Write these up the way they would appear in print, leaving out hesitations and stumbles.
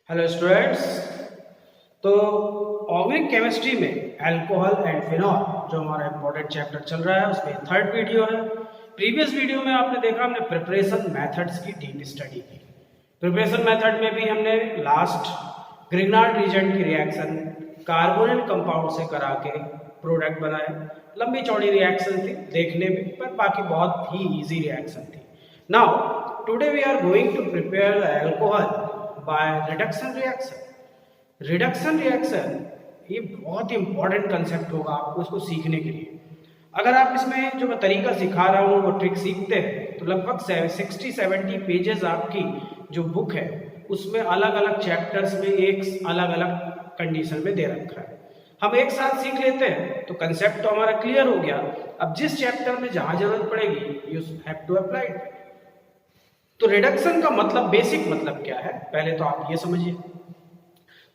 Hello students. तो organic chemistry में alcohol and phenol जो हमारा इंपॉर्टेंट चैप्टर चल रहा है उसमें थर्ड वीडियो है। प्रीवियस वीडियो में आपने देखा हमने प्रिपरेशन मेथड्स की डीप स्टडी की। प्रिपरेशन मेथड में भी हमने लास्ट ग्रिग्नार्ड रीजेंट की रिएक्शन कार्बोनिल कंपाउंड से करा के प्रोडक्ट बनाए। लंबी चौड़ी रिएक्शन थी देखने में, पर बाकी बहुत ही इजी रिएक्शन थी। Now today we are going to prepare the alcohol by reduction reaction. Reduction reaction ये बहुत ही इंपॉर्टेंट कंसेप्ट होगा आपको इसको सीखने के लिए। अगर आप इसमें जो मैं तरीका सिखा रहा हूँ वो ट्रिक सीखते हैं तो लगभग 60-70 पेजेस आपकी जो बुक है उसमें अलग अलग चैप्टर्स में एक अलग अलग कंडीशन में दे रखा है। हम एक साथ सीख लेते हैं तो कंसेप्ट तो हमारा क्लियर हो गया। अब जिस चैप्टर में जहां जरूरत पड़ेगी यू हैव टू अप्लाई। तो रिडक्शन का मतलब, बेसिक मतलब क्या है पहले तो आप ये समझिए।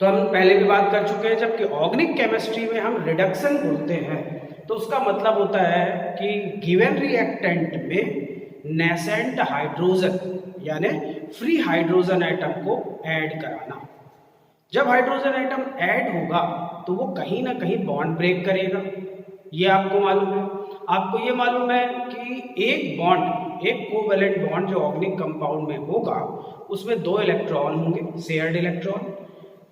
तो हम पहले भी बात कर चुके हैं, जबकि ऑर्गेनिक केमिस्ट्री में हम रिडक्शन बोलते हैं तो उसका मतलब होता है कि गिवन रिएक्टेंट में नेसेंट हाइड्रोजन यानी फ्री हाइड्रोजन एटम को ऐड कराना। जब हाइड्रोजन एटम ऐड होगा तो वो कहीं ना कहीं बॉन्ड ब्रेक करेगा, ये आपको मालूम है। आपको ये मालूम है कि एक बॉन्ड, एक कोवैलेंट बॉन्ड जो ऑर्गेनिक कंपाउंड में होगा उसमें 2 इलेक्ट्रॉन होंगे, शेयर्ड इलेक्ट्रॉन।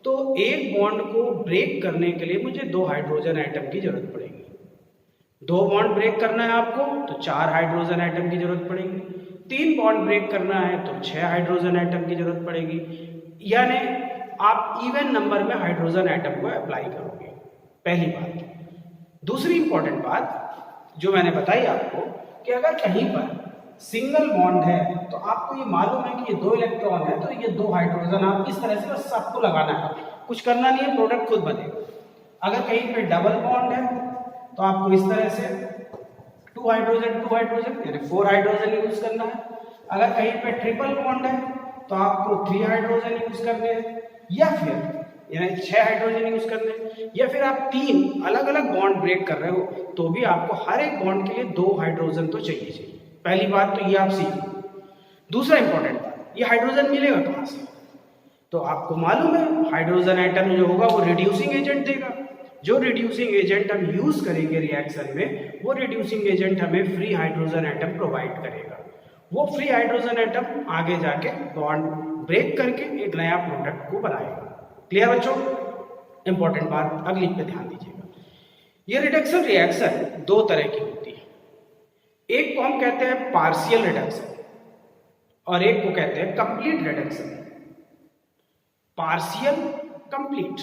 तो एक बॉन्ड को ब्रेक करने के लिए मुझे 2 हाइड्रोजन एटम की जरूरत पड़ेगी। 2 बॉन्ड ब्रेक करना है आपको तो 4 हाइड्रोजन एटम की जरूरत पड़ेगी। 3 बॉन्ड ब्रेक करना है तो 6 हाइड्रोजन एटम की जरूरत पड़ेगी। यानी आप इवन नंबर में हाइड्रोजन एटम को अप्लाई करोगे, पहली बात। दूसरी इंपॉर्टेंट बात जो मैंने बताई आपको कि अगर कहीं पर सिंगल बॉन्ड है तो आपको ये मालूम है कि ये 2 इलेक्ट्रॉन है तो ये 2 हाइड्रोजन आप इस तरह से बस सबको लगाना है, कुछ करना नहीं है, प्रोडक्ट खुद बनेगा। अगर कहीं पे डबल बॉन्ड है तो आपको इस तरह से 2 हाइड्रोजन यानी 4 हाइड्रोजन यूज करना है। अगर कहीं पे ट्रिपल बॉन्ड है तो आपको 3 हाइड्रोजन यूज करने हैं, या फिर यानी 6 हाइड्रोजन यूज करने हैं, या फिर आप 3 अलग अलग बॉन्ड ब्रेक कर रहे हो तो भी आपको हर एक बॉन्ड के लिए 2 हाइड्रोजन तो चाहिए। पहली बात तो ये आप सीखो। दूसरा इंपॉर्टेंट बात, ये हाइड्रोजन मिलेगा कहाँ से? तो आपको मालूम है हाइड्रोजन एटम जो होगा वो रिड्यूसिंग एजेंट देगा। जो रिड्यूसिंग एजेंट हम यूज करेंगे रिएक्शन में वो रिड्यूसिंग एजेंट हमें फ्री हाइड्रोजन एटम प्रोवाइड करेगा। वो फ्री हाइड्रोजन एटम आगे जाके बॉन्ड ब्रेक करके एक नया प्रोडक्ट को बनाएगा। क्लियर बच्चों? इंपॉर्टेंट बात अगली पे ध्यान दीजिएगा। ये रिडक्शन रिएक्शन 2 तरह की होती है। एक को हम कहते हैं पार्शियल रिडक्शन और एक को कहते हैं कंप्लीट रिडक्शन। Partial, complete.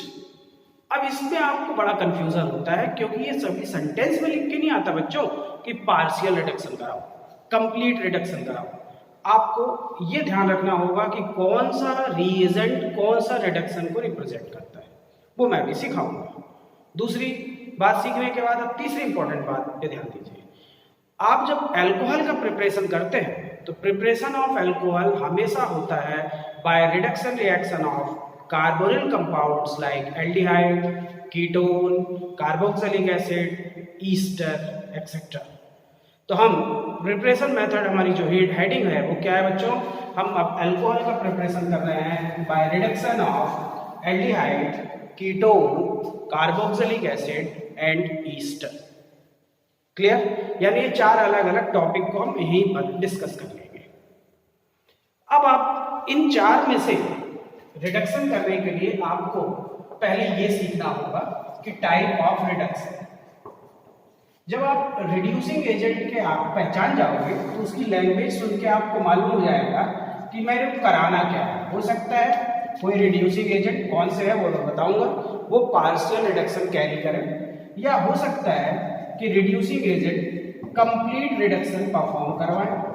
अब इसमें आपको बड़ा कंफ्यूजन होता है क्योंकि ये सभी सेंटेंस में लिख के नहीं आता बच्चों कि पार्शियल रिडक्शन कराओ, कंप्लीट रिडक्शन कराओ। आपको ये ध्यान रखना होगा कि कौन सा रिएजेंट कौन सा रिडक्शन को रिप्रेजेंट करता है, वो मैं भी सिखाऊंगा। दूसरी बात सीखने के बाद अब तीसरी इंपॉर्टेंट बात पे ध्यान दीजिए। आप जब अल्कोहल का प्रिपरेशन करते हैं तो प्रिपरेशन ऑफ अल्कोहल हमेशा होता है bye reduction reaction of carbonyl compounds like aldehyde, ketone, carboxylic acid, Easter etcetera. तो हम प्रिपरेशन मेथड, हमारी जो हेडिंग है वो क्या है बच्चों? हम अब अल्कोहल का प्रिपरेशन कर रहे हैं by reduction of aldehyde, ketone, carboxylic acid and Easter. Clear? यानी ये 4 अलग अलग टॉपिक को हम यहीं पर डिस्कस कर लेंगे। अब आप इन 4 में से रिडक्शन करने के लिए आपको पहले ये सीखना होगा कि टाइप ऑफ रिडक्शन। जब आप रिड्यूसिंग एजेंट के आप पहचान जाओगे तो उसकी लैंग्वेज सुन के आपको मालूम हो जाएगा कि मेरे को कराना क्या है। हो सकता है कोई रिड्यूसिंग एजेंट कौन से है वो मैं बताऊंगा, वो पार्शियल रिडक्शन कैरी करें, या हो सकता है कि reducing agent complete reduction perform करवाएं।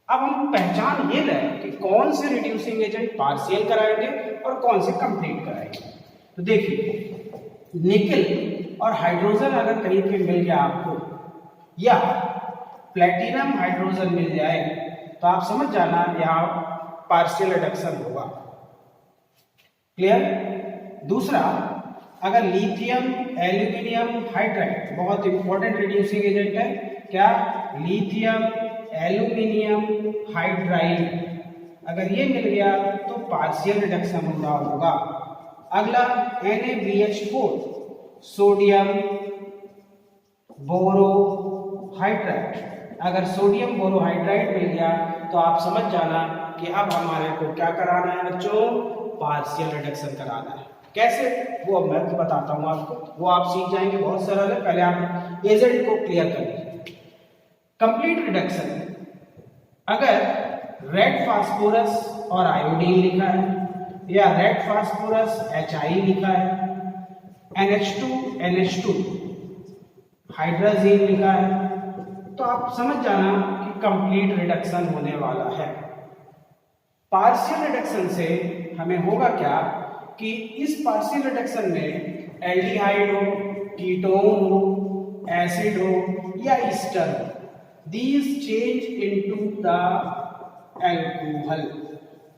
अब हम पहचान ये लें कि कौन से रिड्यूसिंग एजेंट पार्शियल कराएंगे और कौन से कंप्लीट कराएंगे। तो देखिए, निकल और हाइड्रोजन अगर कहीं पे मिल गया आपको, या प्लेटिनम हाइड्रोजन मिल जाए तो आप समझ जाना यहाँ पार्शियल रिडक्शन होगा। क्लियर? दूसरा, अगर लिथियम एल्यूमिनियम हाइड्राइड, बहुत इंपॉर्टेंट रिड्यूसिंग एजेंट है, क्या? लिथियम एल्यूमिनियम हाइड्राइड अगर ये मिल गया तो पार्शियल रिडक्शन हो रहा होगा। अगला NaBH4 सोडियम बोरोहाइड्राइड। अगर सोडियम बोरोहाइड्राइड मिल गया तो आप समझ जाना कि अब हमारे को क्या कराना है बच्चों, पार्शियल रिडक्शन कराना है। कैसे, वो अब मैं बताता हूँ आपको, वो आप सीख जाएंगे, बहुत सरल है। पहले आप एजेंट को क्लियर कर लीजिए। कंप्लीट रिडक्शन, अगर रेड फास्फोरस और आयोडीन लिखा है या रेड फास्फोरस HI लिखा है, NH2 हाइड्रोजीन लिखा है, तो आप समझ जाना कि कंप्लीट रिडक्शन होने वाला है। पार्शियल रिडक्शन से हमें होगा क्या कि इस पार्शियल रिडक्शन में एल्डिहाइड हो, कीटोन हो, एसिड हो या ईस्टर हो, these change into the alcohol।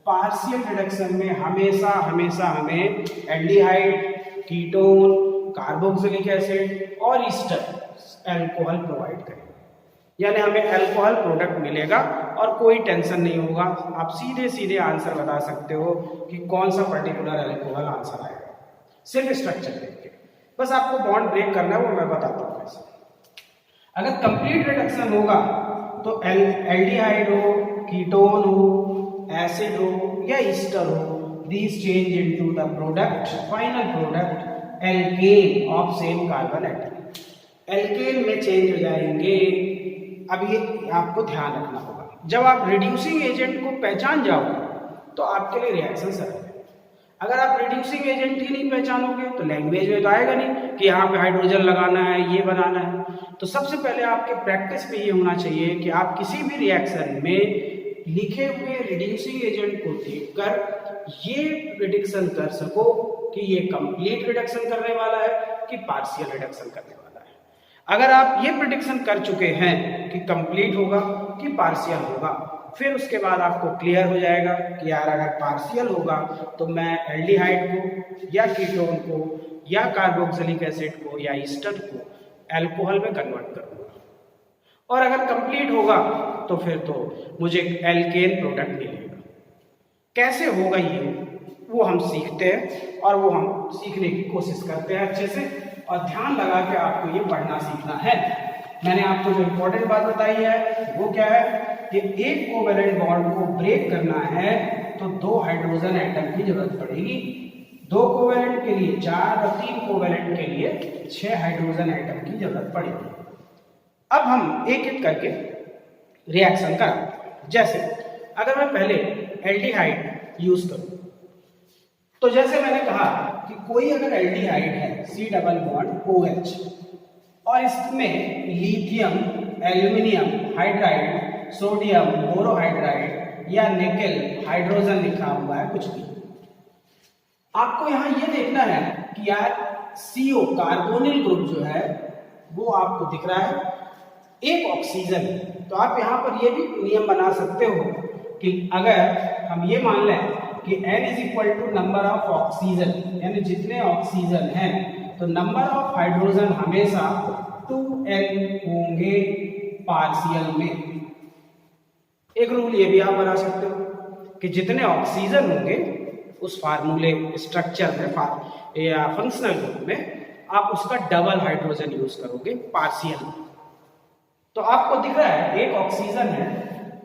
Partial reduction में हमेशा हमें एल्डिहाइड, कीटोन, कार्बोक्सिलिक एसिड और ईस्टर अल्कोहल प्रोवाइड करेंगे, यानी हमें अल्कोहल प्रोडक्ट मिलेगा और कोई टेंशन नहीं होगा। आप सीधे सीधे आंसर बता सकते हो कि कौन सा पर्टिकुलर अल्कोहल आंसर आएगा, सिर्फ स्ट्रक्चर देख के। बस आपको बॉन्ड ब्रेक करना है, वो मैं बताता हूँ कैसे। अगर कंप्लीट रिडक्शन होगा तो एल्डिहाइड हो, कीटोन हो, एसिड हो या ईस्टर हो, these change into the product, final product alkane of same carbon atom. Alkane में चेंज हो जाएंगे। अब ये आपको ध्यान रखना होगा, जब आप रिड्यूसिंग एजेंट को पहचान जाओगे तो आपके लिए रिएक्शन सरल है। अगर आप रिड्यूसिंग एजेंट ही नहीं पहचानोगे तो लैंग्वेज में तो आएगा नहीं कि यहाँ पे हाइड्रोजन लगाना है, ये बनाना है। तो सबसे पहले आपके प्रैक्टिस में ये होना चाहिए कि आप किसी भी रिएक्शन में लिखे हुए रिड्यूसिंग एजेंट को देखकर ये प्रिडिक्शन कर सको कि ये कंप्लीट रिडक्शन करने वाला है कि पार्शियल रिडक्शन करने वाला है। अगर आप ये प्रिडिक्शन कर चुके हैं कि कंप्लीट होगा कि पार्शियल होगा, फिर उसके बाद आपको क्लियर हो जाएगा कि यार अगर पार्शियल होगा तो मैं एल्डिहाइड को या कीटोन को या कार्बोक्सिलिक एसिड को या ईस्टर को अल्कोहल में कन्वर्ट करूंगा, और अगर कंप्लीट होगा तो फिर तो मुझे एल्केन प्रोडक्ट मिलेगा। कैसे होगा ये वो हम सीखते हैं और वो हम सीखने की कोशिश करते हैं अच्छे से, और ध्यान लगा के आपको ये पढ़ना सीखना है। मैंने आपको जो इम्पोर्टेंट बात बताई है वो क्या है कि एक कोवेलेंट बॉन्ड को ब्रेक करना है तो 2 हाइड्रोजन एटम की जरूरत पड़ेगी। 2 कोवेलेंट के लिए 4 और 3 कोवेलेंट के लिए 6 हाइड्रोजन एटम की जरूरत पड़ेगी। अब हम एक एक करके रिएक्शन कराते हैं। जैसे अगर मैं पहले एल्डिहाइड यूज करूं तो जैसे मैंने कहा कि कोई अगर एल्डिहाइड है C डबल बॉन्ड OH और इसमें lithium, aluminium hydride, sodium borohydride या निकेल हाइड्रोजन लिखा हुआ है कुछ भी, आपको यहां ये देखना है कि यार CO कार्बोनिल ग्रुप जो है वो आपको दिख रहा है, एक ऑक्सीजन। तो आप यहां पर ये भी नियम बना सकते हो कि अगर हम ये मान लें कि N is equal to number of oxygen, यानी जितने ऑक्सीजन हैं तो नंबर ऑफ हाइड्रोजन हमेशा 2N होंगे पार्शियल में। एक रूल ये भी आप बना सकते हो कि जितने ऑक्सीजन होंगे उस फार्मूले स्ट्रक्चर में या फंक्शनल ग्रुप में आप उसका डबल हाइड्रोजन यूज करोगे पार्शियल। तो आपको दिख रहा है एक ऑक्सीजन है,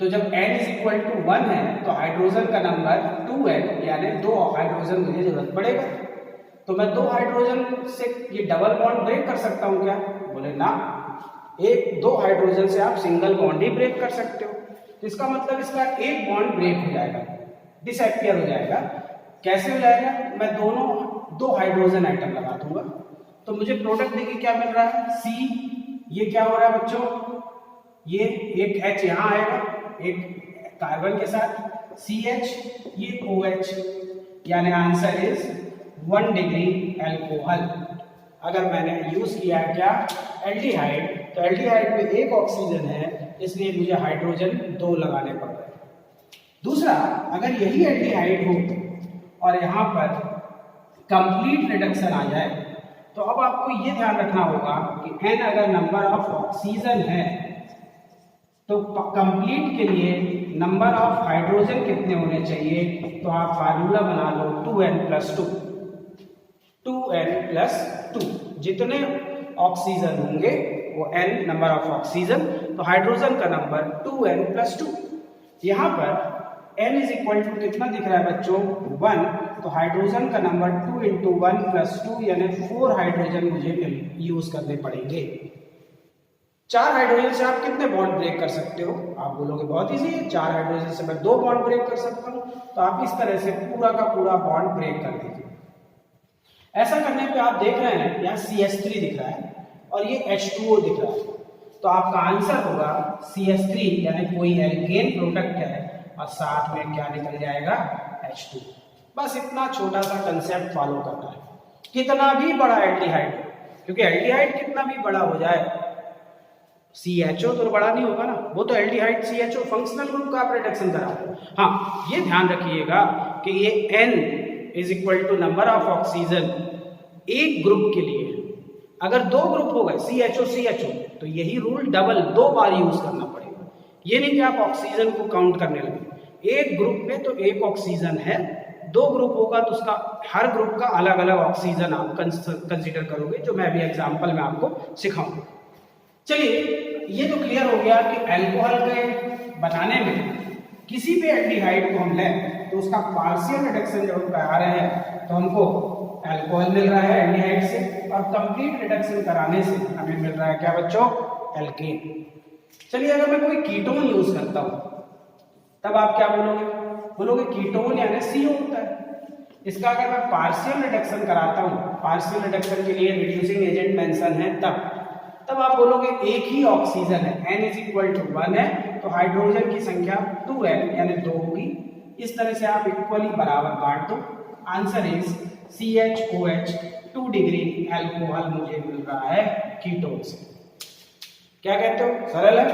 तो जब N इज इक्वल टू 1 है तो हाइड्रोजन का नंबर 2N, यानी 2 हाइड्रोजन मुझे जरूरत पड़ेगा। तो मैं 2 हाइड्रोजन से ये डबल बॉन्ड ब्रेक कर सकता हूं क्या? बोले ना, 2 हाइड्रोजन से आप सिंगल बॉन्ड ही ब्रेक कर सकते हो। तो इसका मतलब इसका एक बॉन्ड ब्रेक हो जाएगा, डिसअपियर हो जाएगा। कैसे हो जाएगा? मैं दोनों 2 हाइड्रोजन आइटम लगा दूंगा तो मुझे प्रोडक्ट देखिए क्या मिल रहा है, C। ये क्या हो रहा है बच्चों, ये एक H यहां आएगा एक कार्बन के साथ, CH, ये OH, यानी आंसर इज 1 डिग्री अल्कोहल। अगर मैंने यूज किया क्या, एल्डिहाइड, तो एल्डिहाइड में एक ऑक्सीजन है इसलिए मुझे हाइड्रोजन 2 लगाने पड़ रहे हैं। दूसरा, अगर यही एल्डिहाइड हो और यहां पर कंप्लीट रिडक्शन आ जाए तो अब आपको ये ध्यान रखना होगा कि N अगर नंबर ऑफ ऑक्सीजन है तो कंप्लीट के लिए नंबर ऑफ हाइड्रोजन कितने होने चाहिए, तो आप फार्मूला बना लो 2n+2। 2n+2 जितने ऑक्सीजन होंगे वो n नंबर ऑफ ऑक्सीजन, तो हाइड्रोजन का नंबर 2n+2। यहाँ पर n इज इक्वल टू कितना दिख रहा है बच्चों 1, तो हाइड्रोजन का नंबर 2 × 1+2 यानी 4 हाइड्रोजन मुझे यूज करने पड़ेंगे। 4 हाइड्रोजन से आप कितने बॉन्ड ब्रेक कर सकते हो, आप बोलोगे बहुत इजी है, 4 हाइड्रोजन से मैं 2 बॉन्ड ब्रेक कर सकता हूँ। तो आप इस तरह से पूरा का पूरा बॉन्ड ब्रेक कर दीजिए। ऐसा करने पे आप देख रहे हैं यहाँ CH3 दिख रहा है और ये H2O दिख रहा है, तो आपका आंसर होगा CH3 यानी कोई एल्केन प्रोडक्ट है और साथ में क्या निकल जाएगा H2। बस इतना छोटा सा कंसेप्ट फॉलो करना है। कितना भी बड़ा एल्डिहाइड, क्योंकि एल्डिहाइड कितना भी बड़ा हो जाए CHO तो बड़ा नहीं होगा ना, वो तो एल्डिहाइड CHO फंक्शनल ग्रुप का आप रिडक्शन करा रहे हो। हाँ ये ध्यान रखिएगा कि ये N is equal to number of oxygen एक ग्रुप के लिए। अगर 2 ग्रुप हो गए CHO तो यही रूल डबल 2 बार यूज करना पड़ेगा। ये नहीं कि आप ऑक्सीजन को काउंट करने लगे, एक ग्रुप में तो एक ऑक्सीजन है, 2 ग्रुप होगा तो उसका हर ग्रुप का अलग अलग ऑक्सीजन आप कंसीडर करोगे, जो मैं अभी एग्जांपल में आपको सिखाऊंगा। चलिए ये तो क्लियर हो गया कि अल्कोहल के बनाने में किसी भी एल्डिहाइड को हम लें तो उसका पार्शियल रिडक्शन जब हम करा रहे हैं तो हमको अल्कोहल मिल रहा है एल्डिहाइड से, और कंप्लीट रिडक्शन कराने से हमें मिल रहा है क्या बच्चों एल्केन। चलिए अगर मैं कोई कीटोन यूज करता हूं तब आप क्या बोलोगे कीटोन यानी CO होता है। इसका अगर मैं पार्शियल रिडक्शन कराता हूं, पार्शियल रिडक्शन के लिए रिड्यूसिंग एजेंट मेंशन है तब आप बोलोगे एक ही ऑक्सीजन है, N इज इक्वल टू 1 है तो हाइड्रोजन की संख्या 2n यानी 2 होगी। इस तरह से आप इक्वली बराबर बांट दो। Answer is CHOH 2 degree alcohol मुझे मिल रहा है कीटोन से। क्या कहते हो, सरल है।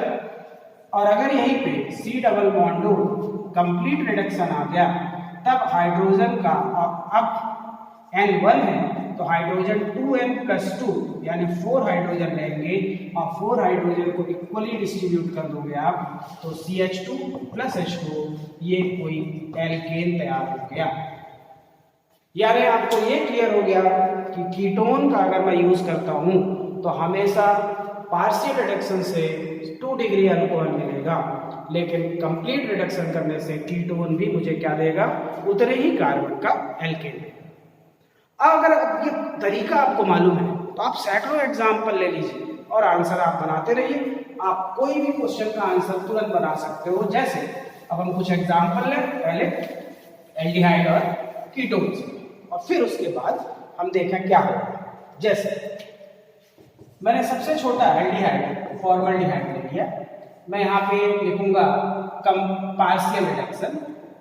और अगर यहीं पे C double bond complete reduction आ गया तब हाइड्रोजन का अब N1 है तो हाइड्रोजन 2n+2 यानी 4 हाइड्रोजन लेंगे और 4 हाइड्रोजन को इक्वली डिस्ट्रीब्यूट कर दोगे आप, तो CH2 + H2 ये कोई एल्केन तैयार हो गया। यानी आपको ये क्लियर हो गया कि कीटोन का अगर मैं यूज करता हूं तो हमेशा पार्शियल रिडक्शन से 2 डिग्री अल्कोहल मिलेगा, लेकिन कंप्लीट रिडक्शन करने से कीटोन भी मुझे क्या देगा उतने ही कार्बन का एल्केन। अगर ये तरीका आपको मालूम है तो आप सैकड़ों एग्जाम्पल ले लीजिए और आंसर आप बनाते रहिए। आप कोई भी क्वेश्चन का आंसर तुरंत बना सकते हो। जैसे अब हम कुछ एग्जाम्पल लें, पहले एल्डिहाइड और कीटोन से, और फिर उसके बाद हम देखें क्या होगा। जैसे मैंने सबसे छोटा एल्डिहाइड फॉर्मल्डिहाइड ले लिया, मैं यहाँ पे लिखूंगा कम पार्शियल रिडक्शन,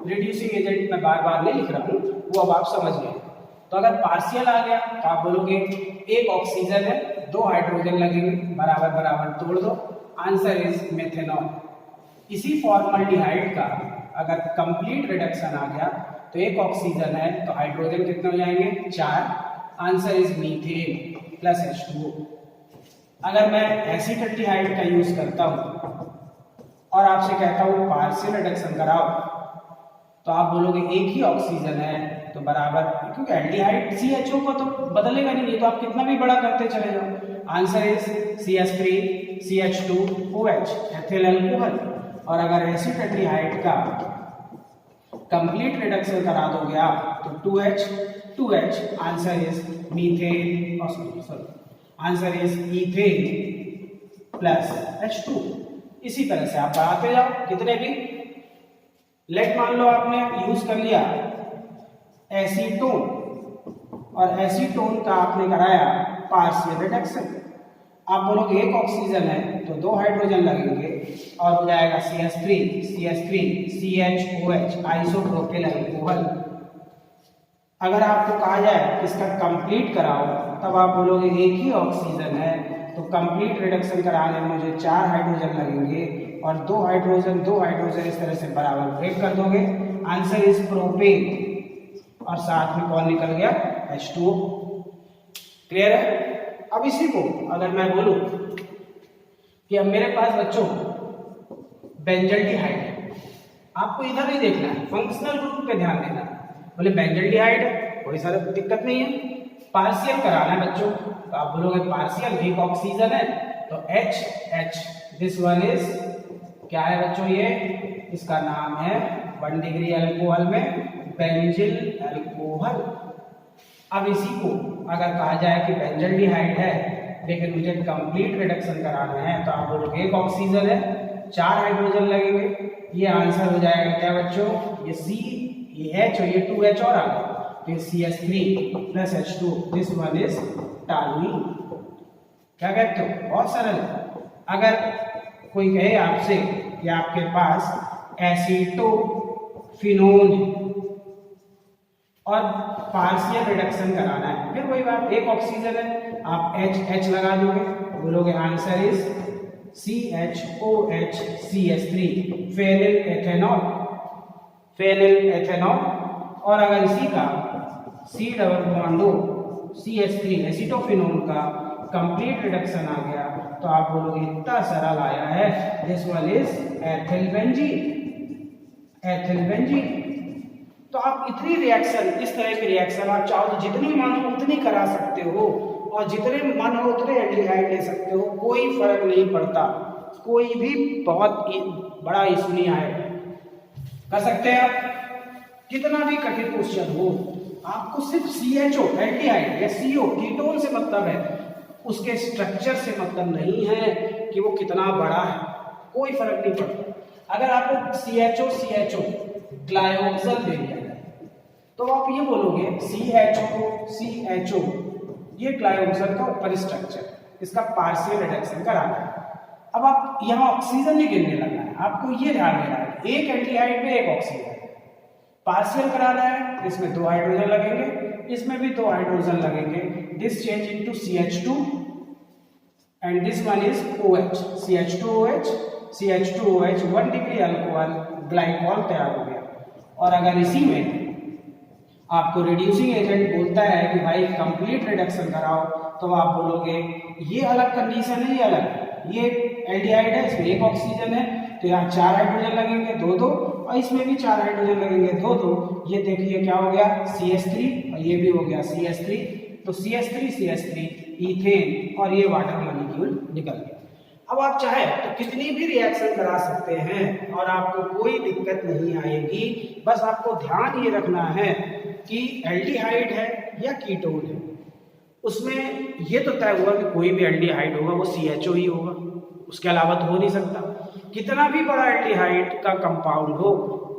रिड्यूसिंग एजेंट मैं बार बार नहीं लिख रहा हूँ, वो अब आप समझ गए। तो अगर पार्शियल आ गया तो आप बोलोगे एक ऑक्सीजन है 2 हाइड्रोजन लगेंगे, बराबर बराबर तोड़ दो, आंसर इज मेथेनॉल। इसी फॉर्मल्डिहाइड का अगर कंप्लीट रिडक्शन आ गया तो एक ऑक्सीजन है तो हाइड्रोजन कितने हो जाएंगे 4, आंसर इज मीथेन + H2O। अगर मैं एसिटाल्डिहाइड का यूज करता हूं और आपसे कहता हूं पार्शियल रिडक्शन कराओ तो आप बोलोगे एक ही ऑक्सीजन है तो बराबर, क्योंकि एल्डिहाइड CHO को तो बदलेगा नहीं, तो आप कितना भी बड़ा करते चले जाओ, answer is CH3 CH2OH ethyl alcohol. और अगर एसिटाल्डिहाइड का कंप्लीट रिडक्शन करा दोगे आप तो 2H answer is methane, answer is ethane + H2। इसी तरह से आप बढ़ाते जाओ कितने भी। लेट मान लो आपने यूज कर लिया एसीटोन और एसीटोन का आपने कराया पार्शियल रिडक्शन, आप बोलोगे एक ऑक्सीजन है तो 2 हाइड्रोजन लगेंगे और हो जाएगा CH3 CHOH आइसोप्रोपिल अल्कोहल। अगर आपको कहा जाए इसका कंप्लीट कराओ तब आप बोलोगे एक ही ऑक्सीजन है तो कंप्लीट रिडक्शन कराने में मुझे 4 हाइड्रोजन लगेंगे और 2 हाइड्रोजन इस तरह से बराबर ब्रेक कर दोगे, आंसर इज प्रोपेन और साथ में कौन निकल गया H2O। क्लियर है। अब इसी को अगर मैं बोलूं कि अब मेरे पास बच्चों बेंजल्डिहाइड है, आपको इधर नहीं देखना है, फंक्शनल ग्रुप पे ध्यान देना है। बोले बेंजल्डिहाइड है, कोई सारा दिक्कत नहीं है। पार्शियल कराना है बच्चों, तो आप बोलोगे पार्शियल वीक ऑक्सीजन है तो H, दिस वन इज क्या है बच्चों, ये इसका नाम है 1 डिग्री अल्कोहल में बेंजिल अल्कोहल। अब इसी को अगर कहा जाए कि बेंजल्डिहाइड है लेकिन मुझे कंप्लीट रिडक्शन कराना है, तो आप बोलोगे एक ऑक्सीजन है 4 हाइड्रोजन लगेंगे। ये आंसर हो जाएगा क्या बच्चों, ये C, ये H और ये 2H और आ गया, फिर CH3 plus H2, this one is toluene. क्या कहते हो, बहुत सरल। अगर कोई कहे आपसे कि आपके पास एसीटोफिनोन और पार्शियल रिडक्शन कराना है, फिर वही बात, एक ऑक्सीजन है, आप H लगा दोगे, बोलोगे answer is CHOH CH3 phenyl ethanol. और अगर इसी का C double bond CH3 acetophenone का कंप्लीट रिडक्शन आ गया, तो आप बोलोगे इतना सरल आया है, this one is ethyl benzene. तो आप इतनी रिएक्शन, इस तरह की रिएक्शन आप चाहो तो जितनी मन हो उतनी करा सकते हो, और जितने मन हो उतने एल्डिहाइड ले सकते हो, कोई फर्क नहीं पड़ता, कोई भी बहुत बड़ा इशू नहीं आएगा, कर सकते हैं आप। कितना भी कठिन क्वेश्चन हो, आपको सिर्फ CHO एल्डिहाइड या CO कीटोन से मतलब है, उसके स्ट्रक्चर से मतलब नहीं है कि वो कितना बड़ा है, कोई फर्क नहीं पड़ता। अगर आपको CHO ग्लायोक्सल दे दिया जाए तो आप ये बोलोगे CHO ये ग्लायोक्सल का ऊपरी स्ट्रक्चर, इसका पार्शियल रिडक्शन कराना है। अब आप यहाँ ऑक्सीजन नहीं गिनने लगना है, आपको ये ध्यान देना है एक एल्डिहाइड में एक ऑक्सीजन, पार्शियल कराना है, इसमें 2 हाइड्रोजन लगेंगे, इसमें भी 2 हाइड्रोजन लगेंगे, this change into CH2 and this one is OH, CH2OH 1 degree alcohol glycol तैयार हो गया। और अगर इसी में आपको रिड्यूसिंग एजेंट बोलता है कि भाई कंप्लीट रिडक्शन कराओ, तो आप बोलोगे ये अलग कंडीशन है, ये अलग, ये एल्डिहाइड है, इसमें एक ऑक्सीजन है, तो यहाँ 4 हाइड्रोजन लगेंगे 2-2, और इसमें भी 4 हाइड्रोजन लगेंगे 2-2। ये देखिए क्या हो गया CH3, और ये भी हो गया CH3, तो CH3 इथेन, और ये वाटर मॉलिक्यूल निकल गया। अब आप चाहे तो कितनी भी रिएक्शन करा सकते हैं और आपको कोई दिक्कत नहीं आएगी, बस आपको ध्यान ये रखना है कि एल्डिहाइड है या कीटोन है। उसमें ये तो तय हुआ कि कोई भी एल्डिहाइड होगा वो CHO ही होगा, उसके अलावा तो हो नहीं सकता। कितना भी बड़ा एल्डिहाइड का कंपाउंड हो,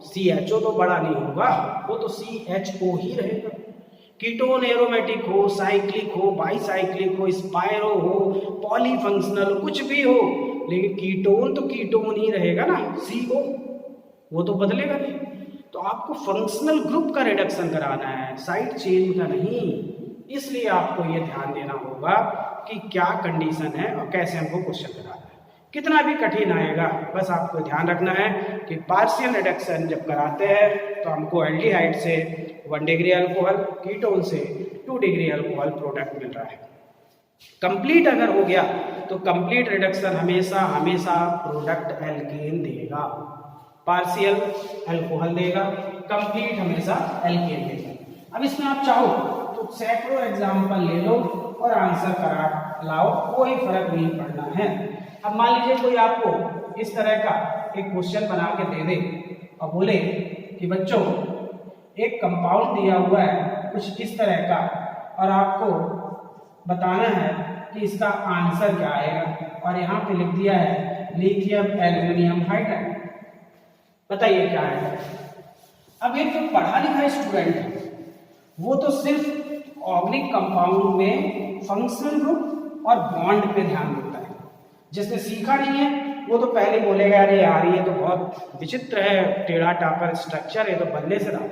CHO तो बड़ा नहीं होगा, वो तो CHO ही रहेगा। कीटोन एरोमेटिक हो, साइक्लिक हो, बाईसाइक्लिक हो, स्पायरो हो, पॉलीफंक्शनल, कुछ भी हो, लेकिन कीटोन तो कीटोन ही रहेगा ना, CO वो तो बदलेगा नहीं। तो आपको फंक्शनल ग्रुप का रिडक्शन कराना है, साइड चेन का नहीं। इसलिए आपको ये ध्यान देना होगा कि क्या कंडीशन है और कैसे हमको क्वेश्चन कराना है। कितना भी कठिन आएगा, बस आपको ध्यान रखना है कि पार्शियल रिडक्शन जब कराते हैं तो हमको एल्डिहाइड से 1 डिग्री अल्कोहल, कीटोन से 2 डिग्री अल्कोहल प्रोडक्ट मिल रहा है। कंप्लीट अगर हो गया तो कंप्लीट रिडक्शन हमेशा प्रोडक्ट एल्केन देगा, पार्शियल अल्कोहल देगा, कंप्लीट हमेशा एल्केन देगा। अब इसमें आप चाहो तो सैकड़ों एग्जाम्पल ले लो और आंसर करा लाओ, कोई फर्क नहीं पड़ना है। अब मान लीजिए कोई आपको इस तरह का एक क्वेश्चन बना के दे दे और बोले कि बच्चों एक कंपाउंड दिया हुआ है कुछ इस तरह का, और आपको बताना है कि इसका आंसर क्या आएगा, और यहाँ पे लिख दिया है लिथियम एल्युमिनियम हाइड्राइड, बताइए क्या है। अब एक जो पढ़ा लिखा स्टूडेंट है वो तो सिर्फ ऑर्गेनिक कंपाउंड में फंक्शनल ग्रुप और बॉन्ड पे ध्यान देता है, जिसने सीखा नहीं है वो तो पहले बोलेगा अरे यार ये तो बहुत विचित्र है, टेढ़ा टापर स्ट्रक्चर है, तो बदले से रहा।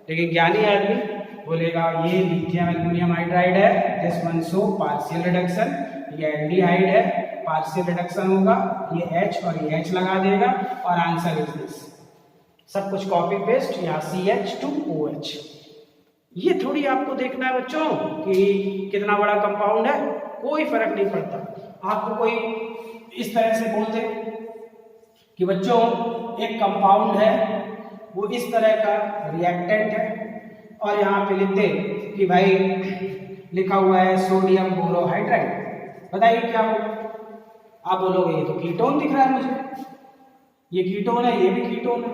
लेकिन ज्ञानी आदमी बोलेगा ये लिथियम एल्युमिनियम हाइड्राइड है, this one show partial reduction, ये एल्डिहाइड है, पार्शियल रिडक्शन होगा, ये H और ये H लगा देगा और आंसर इज दिस। सब कुछ कॉपी पेस्ट, यहाँ CH2OH। ये थोड़ी आपको देखना है बच्चों कि कितना बड़ा कंपाउंड है, कोई फर्क नहीं पड़ता। आपको कोई इस तरह से बोल दे कि बच्चों एक कंपाउंड है वो इस तरह का रिएक्टेंट है, और यहाँ पे लिखते कि भाई लिखा हुआ है सोडियम बोरोहाइड्राइड। बताइए क्या होगा? आप बोलोगे ये तो कीटोन दिख रहा है मुझे, ये कीटोन है, ये भी कीटोन है।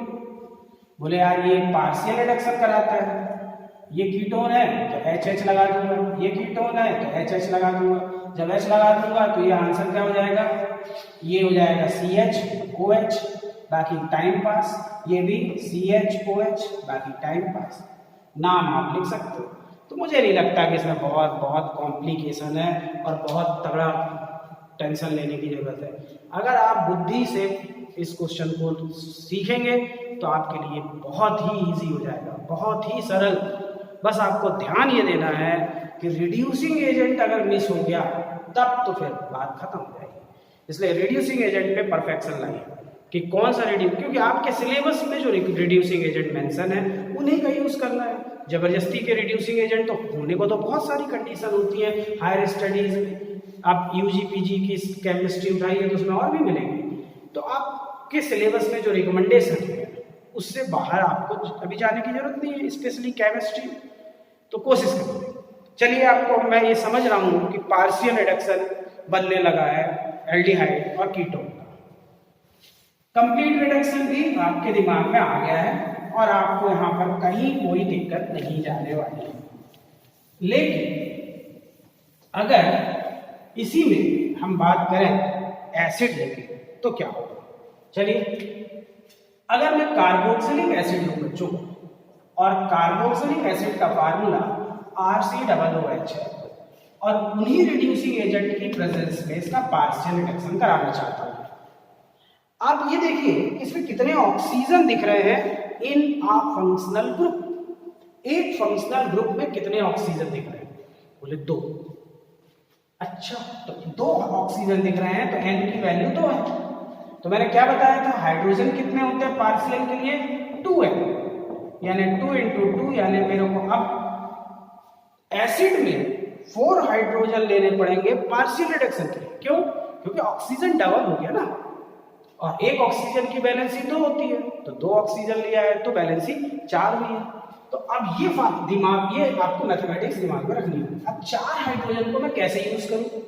बोले यार ये पार्शियल रिडक्शन कराता है, ये कीटोन है तो HH लगा दूंगा, ये कीटोन है तो HH लगा दूंगा। जब H लगा दूंगा तो ये आंसर क्या हो जाएगा? ये हो जाएगा CHOH, बाकी टाइम पास। ये भी CHOH, बाकी टाइम पास। नाम आप लिख सकते हो। तो मुझे नहीं लगता कि इसमें बहुत बहुत कॉम्प्लिकेशन है और बहुत तगड़ा टेंशन लेने की जरूरत है। अगर आप बुद्धि से इस क्वेश्चन को सीखेंगे तो आपके लिए बहुत ही इजी हो जाएगा, बहुत ही सरल। बस आपको ध्यान ये देना है कि रिड्यूसिंग एजेंट अगर मिस हो गया तब तो फिर बात खत्म हो जाएगी। इसलिए रिड्यूसिंग एजेंट पे परफेक्शन लाइए कि कौन सा क्योंकि आपके सिलेबस में जो रिड्यूसिंग एजेंट मेंशन है उन्हीं का यूज करना है। जबरदस्ती के रिड्यूसिंग एजेंट तो होने को तो बहुत सारी कंडीशन होती है हायर स्टडीज में। आप यूजी पीजी की केमिस्ट्री उठाइए तो उसमें और भी मिलेंगे। तो आपके सिलेबस में जो रिकमेंडेशन है उससे बाहर आपको अभी जाने की जरूरत नहीं है, स्पेशली केमिस्ट्री। तो कोशिश करिए। चलिए, आपको मैं ये समझ रहा हूँ कि पार्शियल रिडक्शन बनने लगा है एल्डिहाइड और कीटोन का। कंप्लीट रिडक्शन भी आपके दिमाग में आ गया है और आपको यहाँ पर कहीं कोई दिक्कत नहीं जाने वाली है। लेकिन अगर इसी में हम बात करें एसिड लेके तो क्या होगा? चलिए, अगर मैं कार्बोक्सिलिक एसिड लूं बच्चों, और कार्बोक्सिलिक एसिड का फार्मूला RCOOH है और उन्हीं रिड्यूसिंग एजेंट की प्रेजेंस में इसका पार्शियल रिडक्शन कराना चाहता हूं। आप ये देखिए इसमें कितने ऑक्सीजन दिख रहे हैं इन अ फंक्शनल ग्रुप। एक फंक्शनल ग्रुप में कितने ऑक्सीजन दिख रहे हैं? बोले 2। अच्छा, तो 2 ऑक्सीजन दिख रहे हैं तो N की वैल्यू 2 है। तो मैंने क्या बताया था, हाइड्रोजन कितने होते हैं पार्शियल के लिए? 2 है, यानी 2 × 2, यानी मेरे को अब एसिड में 4 हाइड्रोजन लेने पड़ेंगे पार्शियल रिडक्शन के लिए। क्यों? क्योंकि ऑक्सीजन डबल हो गया ना, और एक ऑक्सीजन की वैलेंसी 2 होती है, तो 2 ऑक्सीजन लिया है तो वैलेंसी 4 हुई है। तो अब ये आपको मैथमेटिक्स दिमाग में रखनी है। अब 4 हाइड्रोजन को मैं कैसे यूज करूं?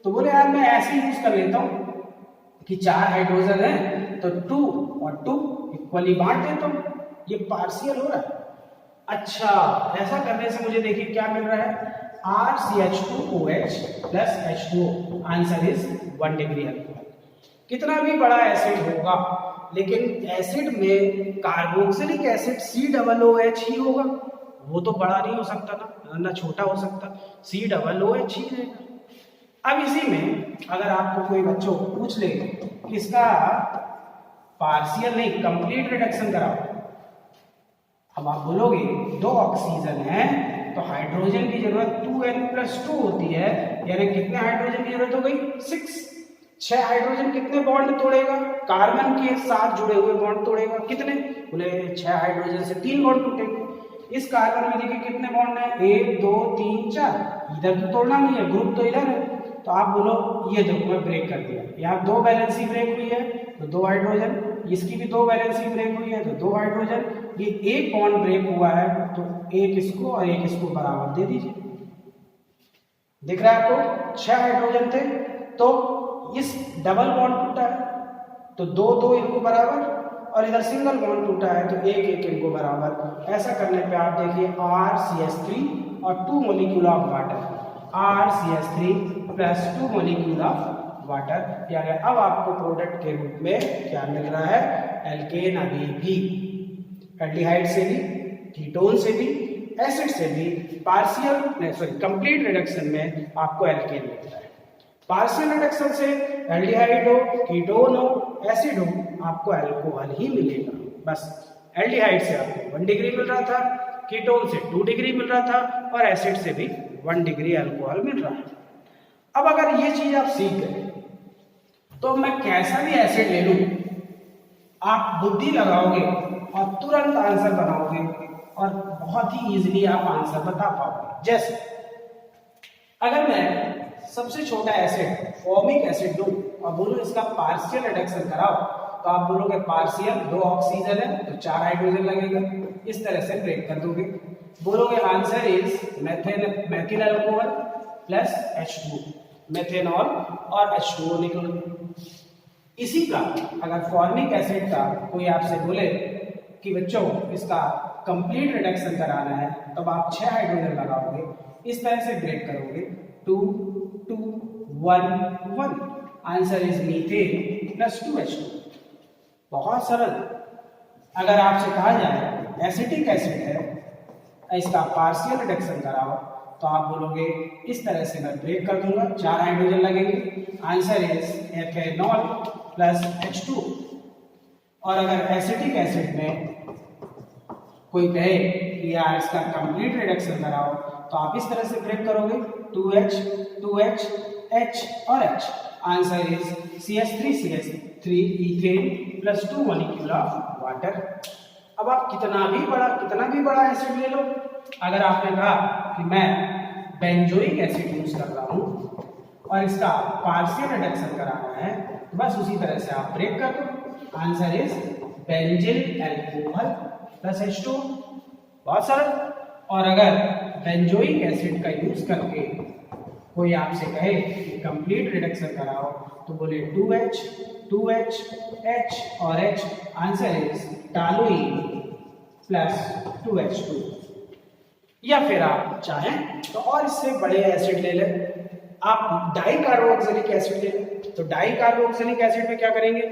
तो बोले यार मैं ऐसे यूज कर लेता हूं कि 4 हाइड्रोजन है तो 2 और 2 इक्वली बांट देता हूं, ये पार्शियल हो रहा है। अच्छा, ऐसा करने से मुझे देखिए क्या मिल रहा है, RCH2OH plus H2O। Answer is 1 degree alcohol. कितना भी बड़ा एसिड होगा लेकिन एसिड में कार्बोक्सिलिक एसिड COOH ही होगा, वो तो बड़ा नहीं हो सकता ना छोटा हो सकता, COOH ही रहेगा। अब इसी में अगर आपको कोई बच्चों पूछ ले कि इसका पार्शियल नहीं कंप्लीट रिडक्शन कराओ, अब आप बोलोगे 2 ऑक्सीजन है तो हाइड्रोजन की जरूरत 2N+2 होती है, यानी कितने हाइड्रोजन की जरूरत हो गई? 6। 6 हाइड्रोजन कितने बॉन्ड तोड़ेगा? कार्बन के साथ जुड़े हुए बॉन्ड तोड़ेगा। कितने? बोले 6 हाइड्रोजन से 3 बॉन्ड टूटेंगे। इस कार्बन में देखिए कितने बॉन्ड है? 1 2 3 4। इधर तो तोड़ना नहीं है, ग्रुप तो इधर है, तो आप बोलो ये देखो मैं ब्रेक कर दिया। यहाँ 2 वैलेंसी ब्रेक हुई है तो 2 हाइड्रोजन, इसकी भी 2 वैलेंसी ब्रेक हुई है तो 2 हाइड्रोजन, ये एक बॉन्ड ब्रेक हुआ है तो एक इसको और एक इसको बराबर दे दीजिए। दिख रहा है आपको? 6 हाइड्रोजन थे तो इस डबल बॉन्ड टूटा है तो 2 2 इनको बराबर, और इधर सिंगल बॉन्ड टूटा है तो 1 1 इनको बराबर। ऐसा करने पे आप देखिए RCH3 और 2 molecule of water, RCH3 plus 2 molecule of water, यानी अब आपको प्रोडक्ट के रूप में क्या मिल रहा है? एल्केन। अभी भी एल्डिहाइड से भी, कीटोन से भी, एसिड से भी कंप्लीट रिडक्शन में आपको एल्केन मिल रहा है। पार्शियल रिडक्शन से एल्डिहाइड हो, कीटोन हो, एसिड हो, आपको अल्कोहल ही मिलेगा। बस एल्डिहाइड से आपको 1 डिग्री मिल रहा था, कीटोन से 2 डिग्री मिल रहा था और एसिड से भी 1 डिग्री अल्कोहल मिल रहा है। अब अगर ये चीज आप सीख गए तो मैं कैसा भी एसिड ले लूं, आप बुद्धि लगाओगे और तुरंत आंसर बनाओगे और बहुत ही इजीली आप आंसर बता पाओगे। जैसे अगर मैं सबसे छोटा एसिड फॉर्मिक एसिड लूं और बोलूं इसका पार्शियल रिडक्शन कराओ, तो तो आप बोलोगे पार्शियल, 2 ऑक्सीजन है तो 4 हाइड्रोजन लगेगा, इस तरह से ब्रेक कर दोगे। बोलोगे answer is methyl alcohol plus H2, methanol और H2O निकलोगे। इसी का अगर फॉर्मिक एसिड का कोई आपसे बोले कि बच्चों इसका कंप्लीट रिडक्शन कराना है, तब आप 6 हाइड्रोजन लगाओगे, इस तरह से ब्रेक करोगे, 2 2 1 1, answer is methane plus 2H2। बहुत सरल। अगर आपसे कहा जाए एसिटिक एसिड है, इसका पार्शियल रिडक्शन कराओ, तो आप बोलोगे इस तरह से मैं ब्रेक कर दूंगा, 4 हाइड्रोजन लगेंगे, answer is ethanol plus H2। और अगर एसिटिक एसिड में कोई कहे कि यार इसका कंप्लीट रिडक्शन कराओ, तो आप इस तरह से ब्रेक करोगे, 2H 2H H और H, answer is CH3 ethane plus 2 molecule of water. अब आप कितना भी बड़ा एसिड ले लो, अगर आपने कहा कि मैं बेंजोइक एसिड यूज कर रहा हूं और इसका पार्शियल रिडक्शन कराना है, तो बस उसी तरह से आप ब्रेक कर दो, answer is benzyl alcohol plus H2। बहुत सरल। और अगर बेंजोइक एसिड का यूज करके कोई आपसे कहे कि कंप्लीट रिडक्शन कराओ, तो बोले 2H 2H H और H, answer is toluene plus 2H2। या फिर आप चाहें तो और इससे बड़े एसिड ले लें, आप डाई कार्बोक्सिलिक एसिड ले लें। तो डाई कार्बोक्सिलिक एसिड में क्या करेंगे,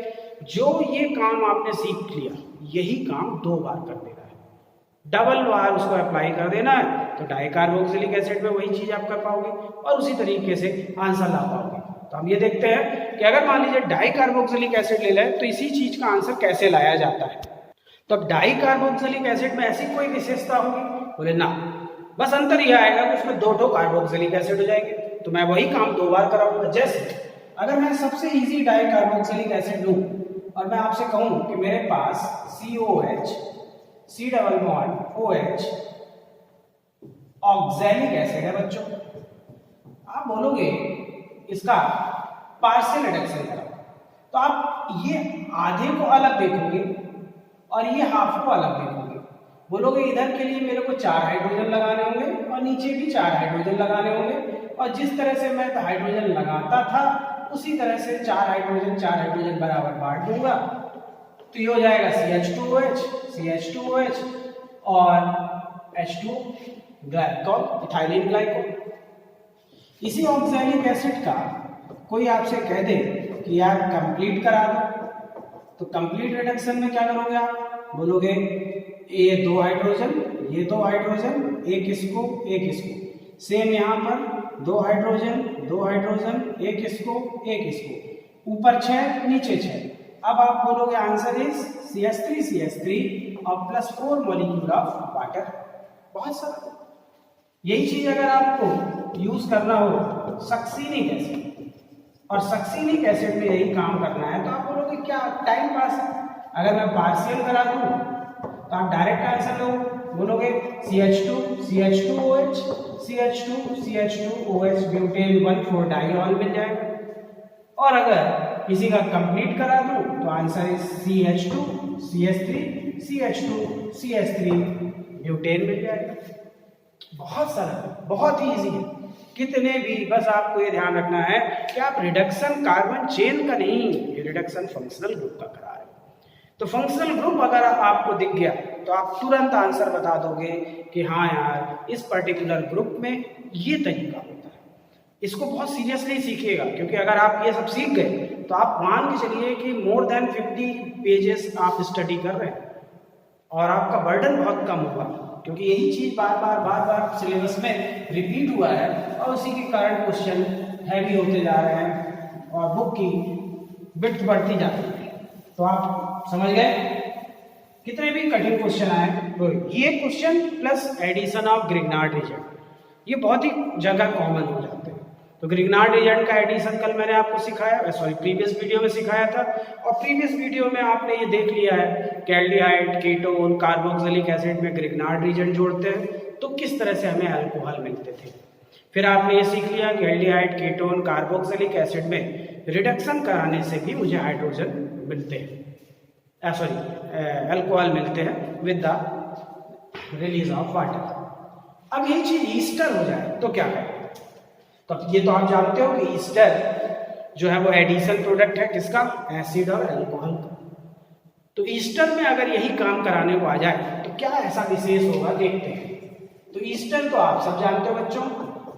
जो ये काम आपने सीख लिया यही काम 2 बार कर देना है, डबल बार उसको अप्लाई कर देना है, तो डाई कार्बोक्सिलिक एसिड में वही चीज आप कर पाओगे और उसी तरीके से आंसर ला पाओगे। तो हम ये देखते हैं कि अगर मान लीजिए डाई कार्बोक्सिलिक एसिड ले लें, तो इसी चीज का आंसर कैसे लाया जाता है। तो अब डाई कार्बोक्सिलिक एसिड में ऐसी कोई विशेषता होगी, बोले ना, बस अंतर यह आएगा कि उसमें 2 कार्बोक्सिलिक एसिड हो जाएंगे, तो मैं वही काम 2 बार कराऊंगा। जैसे अगर मैं सबसे इजी डाई कार्बोक्सिलिक एसिड लूं और मैं आपसे कहूं कि मेरे पास COH C double bond OH oxalic acid है बच्चों, आप बोलोगे इसका पार्शियल रिडक्शन कराओ, तो आप ये आधे को अलग देखोगे और ये हाफ को अलग देखोगे। बोलोगे इधर के लिए मेरे को 4 हाइड्रोजन लगाने होंगे और नीचे भी 4 हाइड्रोजन लगाने होंगे, और जिस तरह से मैं हाइड्रोजन लगाता था उसी तरह से 4 हाइड्रोजन बराबर बांट दूंगा, तो ये हो जाएगा CH2OH और H2 ग्लाइकोल, इथाइलिन ग्लाइकोल। इसी ऑक्सैलिक एसिड का कोई आपसे कह दे कि यार कंप्लीट करा दो, तो कंप्लीट रिडक्शन में क्या करोगे आप, बोलोगे ये 2 हाइड्रोजन, ये 2 हाइड्रोजन, एक इसको, सेम यहाँ पर 2 हाइड्रोजन, एक इसको, ऊपर 6 नीचे 6। अब आप बोलोगे आंसर इज CH3 और प्लस 4 मॉलिक्यूल ऑफ वाटर। बहुत सरल। यही चीज अगर आपको यूज करना हो सक्सीनिक एसिड, और सक्सीनिक एसिड में यही काम करना है, तो आप बोलोगे क्या टाइम पास है, अगर मैं पार्शियल करा दूं तो आप डायरेक्ट आंसर लो, बोलोगे CH2OH CH2OH ब्यूटेन 1,4 डाइऑल मिल जाएगा। और अगर किसी का कंप्लीट करा दूं तो answer is CH2 CH3 butane मिल जाएगा। बहुत सरल, बहुत ही इजी है। कितने भी, बस आपको ये ध्यान रखना है कि आप रिडक्शन कार्बन चेन का नहीं, ये रिडक्शन फंक्शनल ग्रुप का करा रहे हैं। तो फंक्शनल ग्रुप अगर आपको दिख गया तो आप तुरंत आंसर बता दोगे कि हाँ यार इस पर्टिकुलर ग्रुप में ये तरीका होता है। इसको बहुत सीरियसली सीखिएगा, क्योंकि अगर आप ये सब सीख गए तो आप मान के चलिए कि मोर देन 50 पेजेस आप स्टडी कर रहे हैं और आपका बर्डन बहुत कम होगा, क्योंकि यही चीज बार बार सिलेबस में रिपीट हुआ है और उसी के कारण क्वेश्चन हैवी होते जा रहे हैं और बुक की विड्थ बढ़ती जाती है। तो आप समझ गए, कितने भी कठिन क्वेश्चन आए, तो ये question plus addition of Grignard reagent, ये बहुत ही जगह कॉमन हो जाते हैं। तो ग्रिग्नार्ड रीजन का एडिशन कल मैंने आपको सिखाया, प्रीवियस वीडियो में सिखाया था, और प्रीवियस वीडियो में आपने ये देख लिया है कि एल्डिहाइड, कीटोन, कार्बोक्सिलिक एसिड में ग्रिग्नार्ड रीजन जोड़ते हैं तो किस तरह से हमें अल्कोहल मिलते थे। फिर आपने ये सीख लिया कि एल्डिहाइड, कीटोन, कार्बोक्सिलिक एसिड में रिडक्शन कराने से भी मुझे हाइड्रोजन मिलते हैं। अल्कोहल मिलते हैं with the release of water. अब यही चीज ईस्टर हो जाए तो क्या करें? तो ये तो आप जानते हो कि ईस्टर जो है वो एडिशन प्रोडक्ट है किसका? एसिड और अल्कोहल का। तो ईस्टर में अगर यही काम कराने को आ जाए तो क्या ऐसा विशेष होगा, देखते हैं। तो ईस्टर तो आप सब जानते हो बच्चों,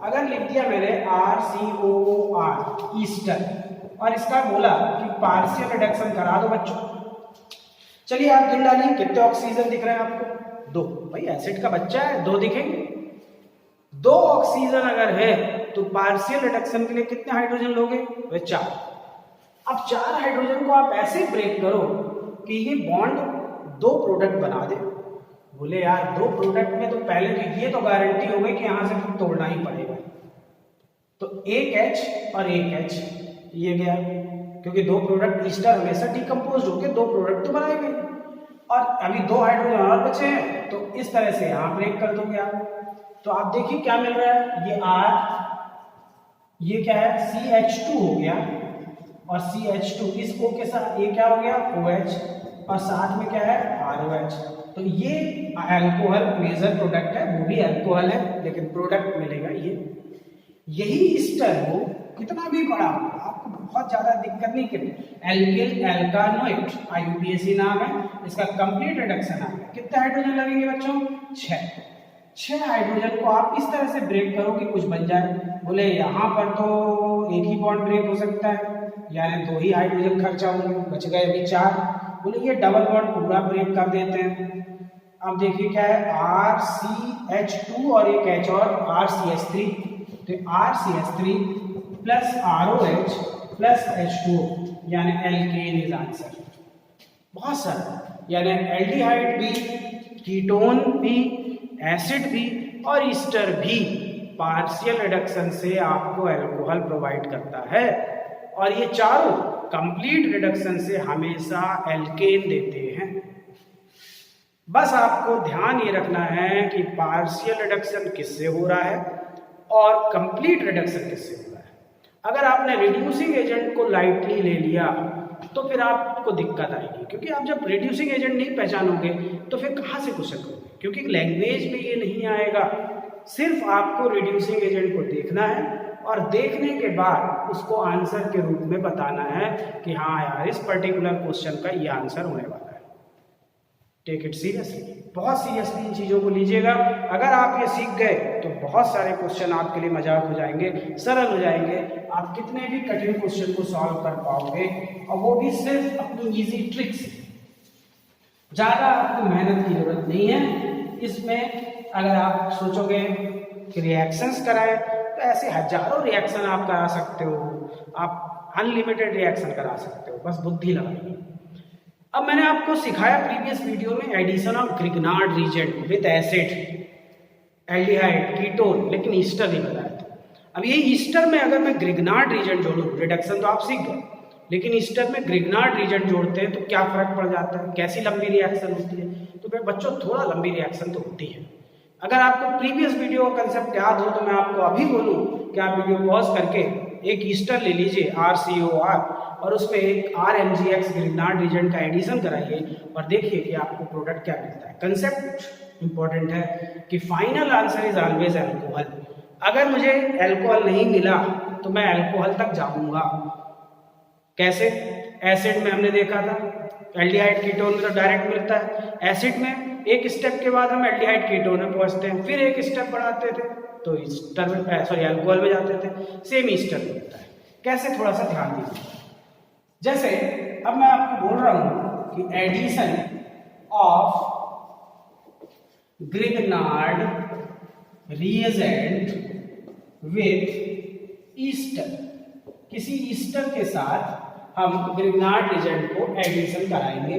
अगर लिख दिया मैंने RCOOR ईस्टर और इसका बोला कि पार्शियल रिडक्शन करा दो बच्चों, चलिए आप गिन डालिए कितने ऑक्सीजन दिख रहे हैं आपको? 2। भाई एसिड का बच्चा है, 2 दिखेंगे। 2 ऑक्सीजन अगर है तो पार्शियल रिडक्शन के लिए कितने हाइड्रोजन लोगे? वे 4। अब 4 हाइड्रोजन को आप ऐसे ब्रेक करो कि ये बॉन्ड 2 प्रोडक्ट बना दे। बोले यार 2 प्रोडक्ट में तो पहले तो ये तो गारंटी हो गई कि यहां से तो तोड़ना ही पड़ेगा। तो एक H और एक H ये गया, क्योंकि 2 प्रोडक्ट ईस्टर हमेशा डिकम्पोज होकर 2 प्रोडक्ट तो बनाएंगे और अभी 2 हाइड्रोजन और बचे हैं, तो इस तरह से यहां ब्रेक कर दोगे आप। तो आप देखिए क्या मिल रहा है, ये R, ये क्या है CH2 हो गया और CH2 इस O के साथ ये क्या हो गया OH और साथ में क्या है ROH। तो ये अल्कोहल मेजर प्रोडक्ट है, वो भी अल्कोहल है लेकिन प्रोडक्ट मिलेगा ये। यही ईस्टर हो कितना भी बड़ा हो, आपको बहुत ज्यादा दिक्कत नहीं करनी। एल्किल एल्कानोइट IUPAC नाम है इसका, कंप्लीट रिडक्शन आ गया। कितने हाइड्रोजन लगेंगे बच्चों? 6 हाइड्रोजन को आप इस तरह से ब्रेक करो कि कुछ बन जाए। बोले यहाँ पर तो एक ही बॉन्ड ब्रेक हो सकता है, यानी 2 ही हाइड्रोजन खर्चा होंगे, बच गए अभी 4। बोले ये डबल बॉन्ड पूरा ब्रेक कर देते हैं। अब देखिए क्या है RCH2 और एक H और RCH3, तो RCH3 plus ROH plus H2O यानी एल्केन इज आंसर। बहुत सारा, यानी एल्डिहाइड भी, कीटोन भी, एसिड भी और ईस्टर भी पार्शियल रिडक्शन से आपको अल्कोहल प्रोवाइड करता है, और ये चारों कंप्लीट रिडक्शन से हमेशा एल्केन देते हैं। बस आपको ध्यान ये रखना है कि पार्शियल रिडक्शन किससे हो रहा है और कंप्लीट रिडक्शन किससे हो रहा है। अगर आपने रिड्यूसिंग एजेंट को लाइटली ले लिया तो फिर आपको दिक्कत आएगी, क्योंकि आप जब रिड्यूसिंग एजेंट नहीं पहचानोगे तो फिर कहाँ से क्वेश्चन करोगे, क्योंकि लैंग्वेज में ये नहीं आएगा। सिर्फ आपको रिड्यूसिंग एजेंट को देखना है और देखने के बाद उसको आंसर के रूप में बताना है कि हाँ यार इस पर्टिकुलर क्वेश्चन का ये आंसर होने वाला है। टेक इट सीरियसली, बहुत सीरियसली इन चीज़ों को लीजिएगा। अगर आप ये सीख गए तो बहुत सारे क्वेश्चन आपके लिए मजाक हो जाएंगे, सरल हो जाएंगे। आप कितने भी कठिन क्वेश्चन को सॉल्व कर पाओगे, और वो भी सिर्फ अपनी इजी ट्रिक से। ज़्यादा आपको मेहनत की जरूरत नहीं है इसमें। अगर आप सोचोगे कि रिएक्शंस कराएं तो ऐसे हजारों रिएक्शन आप करा सकते हो, आप अनलिमिटेड रिएक्शन करा सकते हो, बस बुद्धि लगाइए। अब मैंने आपको सिखाया प्रीवियस वीडियो में addition of Grignard reagent with acid, aldehyde, ketone, लेकिन ईस्टर नहीं बताया था। अब ये ईस्टर में अगर मैं ग्रिग्नार्ड रीजेंट जोड़ूं, रिडक्शन तो आप सीख गए, लेकिन ईस्टर में ग्रिग्नार्ड रीजेंट जोड़ते हैं तो क्या फर्क पड़ जाता है, कैसी लंबी रिएक्शन होती है। तो फिर बच्चों थोड़ा लंबी रिएक्शन तो होती है। अगर आपको प्रीवियस वीडियो का कंसेप्ट याद हो तो मैं आपको अभी बोलूं कि आप वीडियो पॉज करके एक ईस्टर ले लीजिए RCOR और उसमें एक RMGX ग्रिग्नार्ड रीजेंट का एडिशन कराइए और देखिए कि आपको प्रोडक्ट क्या मिलता है। कंसेप्ट इंपॉर्टेंट है कि final answer is always alcohol. अगर मुझे अल्कोहल नहीं मिला तो मैं अल्कोहल तक जाऊंगा। कैसे? एसिड में हमने देखा था, एल्डिहाइड कीटोन में तो डायरेक्ट मिलता है। एसिड में एक स्टेप के बाद हम एल्डिहाइड कीटोन में पहुंचते हैं, फिर एक स्टेप बढ़ाते थे तो ईस्टर में अल्कोहल में जाते थे। सेम ईस्टर में होता है। कैसे, थोड़ा सा ध्यान दीजिए। जैसे अब मैं आपको बोल रहा हूं कि addition of Grignard reagent with ester, किसी ईस्टर के साथ हम ग्रिग्नार्ड रिएजेंट को एडिशन कराएंगे।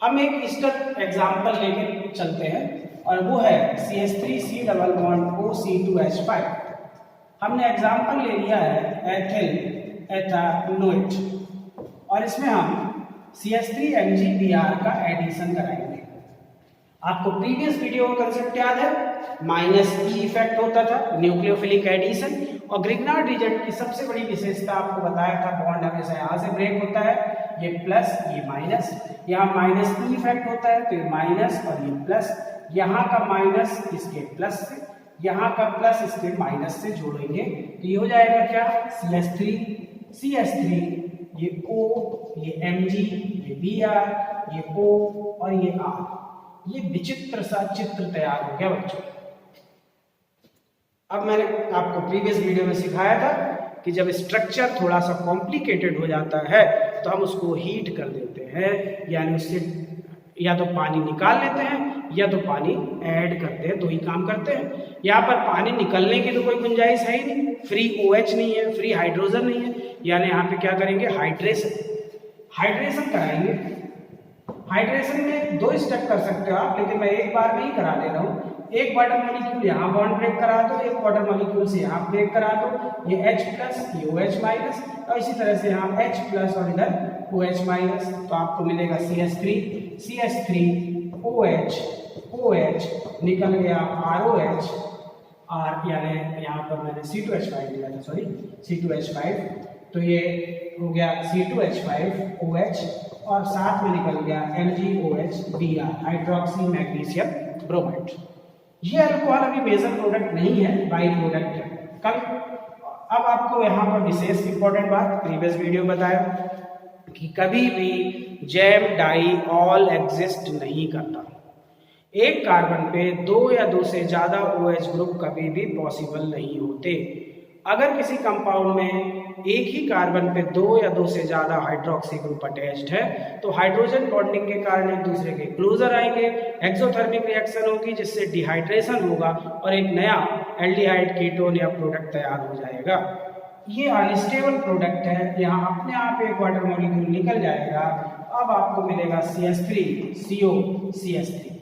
हम एक ईस्टर एग्जाम्पल लेके चलते हैं और वो है CH3C डबल बॉन्ड O(C2H5). हमने एग्जाम्पल ले लिया है एथिल एथानोएट और इसमें हम CH3MgBr का एडिशन कराएंगे। आपको प्रीवियस वीडियो का कंसेप्ट याद है, -E इफेक्ट होता था, न्यूक्लियोफिलिक एडिशन। और ग्रिग्नार्ड रीजेंट की सबसे बड़ी विशेषता आपको बताया था, बॉन्ड हमेशा यहाँ से ब्रेक होता है ये प्लस ये माइनस, यहाँ माइनस ई इफेक्ट होता है तो ये माइनस और ये प्लस, यहाँ का माइनस इसके प्लस से, यहाँ का प्लस इसके माइनस से जोड़ेंगे तो ये हो जाएगा क्या, CH3, ये O, ये Mg, ये Br, ये O और ये R। ये विचित्र सा चित्र तैयार हो गया बच्चों। अब मैंने आपको प्रीवियस वीडियो में सिखाया था कि जब स्ट्रक्चर थोड़ा सा कॉम्प्लिकेटेड हो जाता है तो हम उसको हीट कर देते हैं, यानी उससे या तो पानी निकाल लेते हैं या तो पानी ऐड करते हैं, दो ही काम करते हैं। यहाँ पर पानी निकलने की तो कोई गुंजाइश है ही नहीं, फ्री OH नहीं है, फ्री हाइड्रोजन नहीं है, यानी यहाँ पे क्या करेंगे, हाइड्रेशन कराएंगे। हाइड्रेशन में दो स्टेप कर सकते हो आप, लेकिन मैं एक बार में ही करा ले रहा हूँ। एक वाटर मॉलिक्यूल यहाँ बॉन्ड ब्रेक करा दो, एक वाटर मॉलिक्यूल से यहाँ ब्रेक करा दो, ये H प्लस, ये OH माइनस, और इसी तरह से यहाँ H प्लस और इधर OH माइनस, तो आपको मिलेगा CH3 OH निकल गया ROH, और यानी यहाँ पर मैंने C2H5 लिया था, सॉरी C2H5, तो ये हो गया C2H5 OH और साथ में निकल गया MgOH Br, hydroxy magnesium bromide. ये अल्कोहल अभी मेजर प्रोडक्ट नहीं है, बाई प्रोडक्ट है। कल अब आपको यहाँ पर विशेष इंपॉर्टेंट बात, प्रीवियस वीडियो बताया कि कभी भी जैम डाई ऑल एग्जिस्ट नहीं करता। एक कार्बन पे दो या दो से ज्यादा OH ग्रुप कभी भी पॉसिबल नहीं होते। अगर किसी कंपाउंड में एक ही कार्बन पे दो या दो से ज्यादा हाइड्रोक्सी ग्रुप अटैच्ड है तो हाइड्रोजन बॉन्डिंग के कारण एक दूसरे के क्लोजर आएंगे, एक्सोथर्मिक रिएक्शन होगी जिससे डिहाइड्रेशन होगा और एक नया एल्डिहाइड कीटोन या प्रोडक्ट तैयार हो जाएगा। ये अनस्टेबल प्रोडक्ट है, यहाँ अपने आप एक वाटर मॉलिक्यूल निकल जाएगा। अब आपको मिलेगा CH3CO CH3।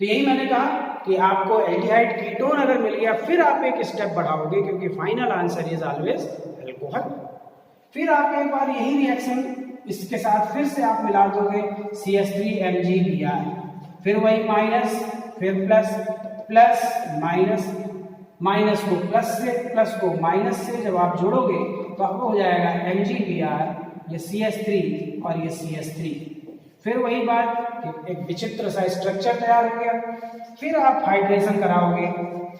तो यही मैंने कहा कि आपको एल्डिहाइड कीटोन अगर मिल गया फिर आप एक स्टेप बढ़ाओगे, क्योंकि final answer is always alcohol. फिर आप एक बार यही रिएक्शन इसके साथ फिर से आप मिला दोगे CH3MgBr, फिर वही माइनस, फिर प्लस, प्लस माइनस, माइनस को प्लस से, प्लस को माइनस से जब आप जोड़ोगे तो आपको हो जाएगा MgBr, ये CH3 और ये CH3। फिर वही बात, एक विचित्र सा स्ट्रक्चर तैयार हो गया। फिर आप हाइड्रेशन कराओगे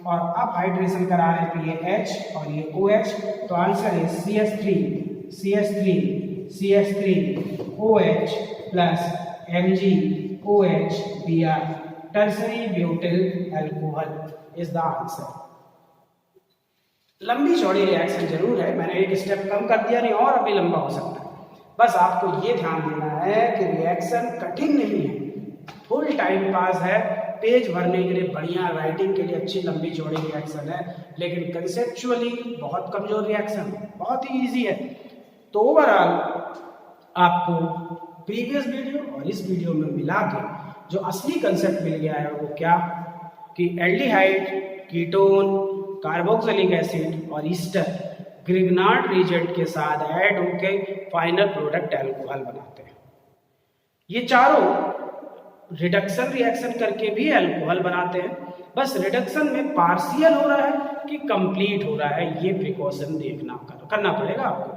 और अब हाइड्रेशन करा रहे तो ये H और ये OH, तो आंसर है CH3 OH plus MgOH Br, tertiary butyl alcohol is the answer. लंबी चौड़ी रिएक्शन जरूर है, मैंने एक स्टेप कम कर दिया, नहीं और अभी लंबा हो सकता है। बस आपको ये ध्यान देना है कि रिएक्शन कठिन नहीं है, फुल टाइम पास है, पेज भरने के लिए बढ़िया, राइटिंग के लिए अच्छी लंबी चौड़ी रिएक्शन है, लेकिन कंसेप्चुअली बहुत कमजोर रिएक्शन, बहुत ही इजी है। तो ओवरऑल आपको प्रीवियस वीडियो और इस वीडियो में मिला के जो असली कंसेप्ट मिल गया है वो क्या, कि एल्डिहाइड, कीटोन, कार्बोक्सिलिक एसिड और ईस्टर ग्रिग्नार्ड रिएजेंट के साथ ऐड होकर फाइनल प्रोडक्ट अल्कोहल बनाते हैं। ये चारों रिडक्शन रिएक्शन करके भी अल्कोहल बनाते हैं, बस रिडक्शन में पार्शियल हो रहा है कि कंप्लीट हो रहा है, ये प्रिकॉशन देखना करना पड़ेगा आपको।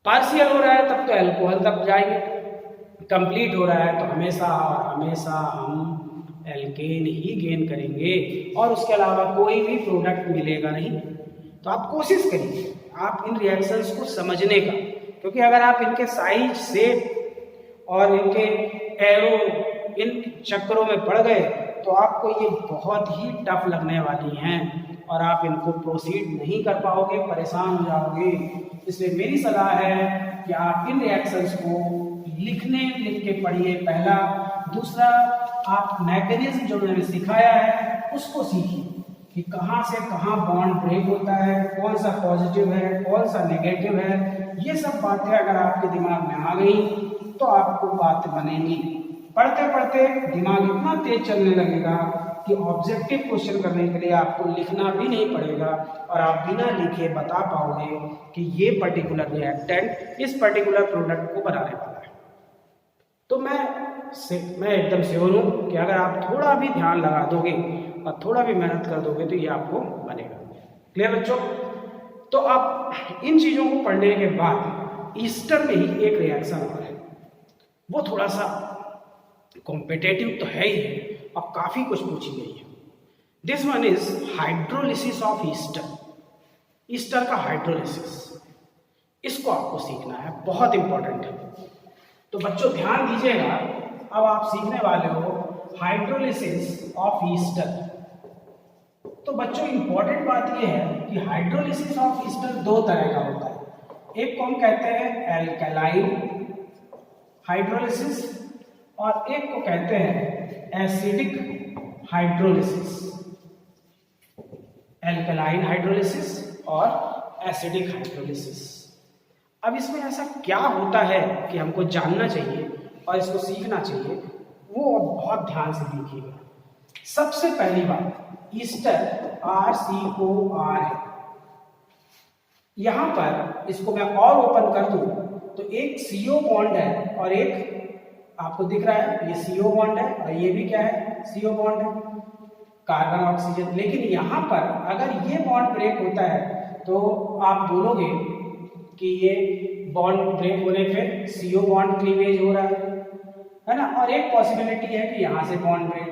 पार्शियल हो रहा है तब तो अल्कोहल तक जाएंगे, कंप्लीट हो रहा है तो हमेशा और हमेशा हम एल्केन ही गेन करेंगे और उसके अलावा कोई भी प्रोडक्ट मिलेगा नहीं। तो आप कोशिश करिए आप इन रिएक्शंस को समझने का, क्योंकि अगर आप इनके साइज, शेप और इनके एरो, इन चक्करों में पड़ गए तो आपको ये बहुत ही टफ लगने वाली हैं और आप इनको प्रोसीड नहीं कर पाओगे, परेशान हो जाओगे। इसलिए मेरी सलाह है कि आप इन रिएक्शंस को लिख के पढ़िए, पहला। दूसरा, आप मैकेनिज्म जो मैंने सिखाया है उसको सीखिए कि कहाँ से कहाँ बॉन्ड ब्रेक होता है, कौन सा पॉजिटिव है, कौन सा नेगेटिव है। ये सब बातें अगर आपके दिमाग में आ गई तो आपको बात बनेंगी। पढ़ते पढ़ते दिमाग इतना तेज चलने लगेगा कि ऑब्जेक्टिव क्वेश्चन करने के लिए आपको लिखना भी नहीं पड़ेगा और आप बिना लिखे बता पाओगे कि ये पर्टिकुलर रिएक्टेंट इस पर्टिकुलर प्रोडक्ट को बनाने वाला है। तो मैं एकदम श्योर हूँ कि अगर आप थोड़ा भी ध्यान लगा दोगे और थोड़ा भी मेहनत कर दोगे तो ये आपको बनेगा। क्लियर बच्चों? तो आप इन चीज़ों को पढ़ने के बाद ईस्टर में ही एक रिएक्शन और है, वो थोड़ा सा कॉम्पिटेटिव तो है ही और काफी कुछ पूछी गई है। This one is hydrolysis of Easter. Easter का हाइड्रोलिसिस, इसको आपको सीखना है, बहुत इंपॉर्टेंट है। तो बच्चों ध्यान दीजिएगा, अब आप सीखने वाले हो हाइड्रोलिसिस ऑफ ईस्टर। तो बच्चों इंपॉर्टेंट बात यह है कि हाइड्रोलिसिस ऑफ ईस्टर दो तरह का होता है। एक को हम कहते हैं एल्कलाइन हाइड्रोलिसिस और एक को कहते हैं एसिडिक हाइड्रोलिसिस। एल्कलाइन हाइड्रोलिसिस और एसिडिक हाइड्रोलिसिस। अब इसमें ऐसा क्या होता है कि हमको जानना चाहिए और इसको सीखना चाहिए, वो बहुत ध्यान से देखिएगा। सबसे पहली बात, ईस्टर RCOR है। यहां पर इसको मैं और ओपन कर दूं तो एक CO बॉन्ड है और एक आपको दिख रहा है ये CO बॉन्ड है और ये भी क्या है, CO बॉन्ड है, कार्बन ऑक्सीजन। लेकिन यहां पर अगर ये बॉन्ड ब्रेक होता है तो आप बोलोगे कि ये बॉन्ड ब्रेक होने पे CO बॉन्ड क्लीवेज हो रहा है ना। और एक पॉसिबिलिटी है कि यहां से बॉन्ड ब्रेक।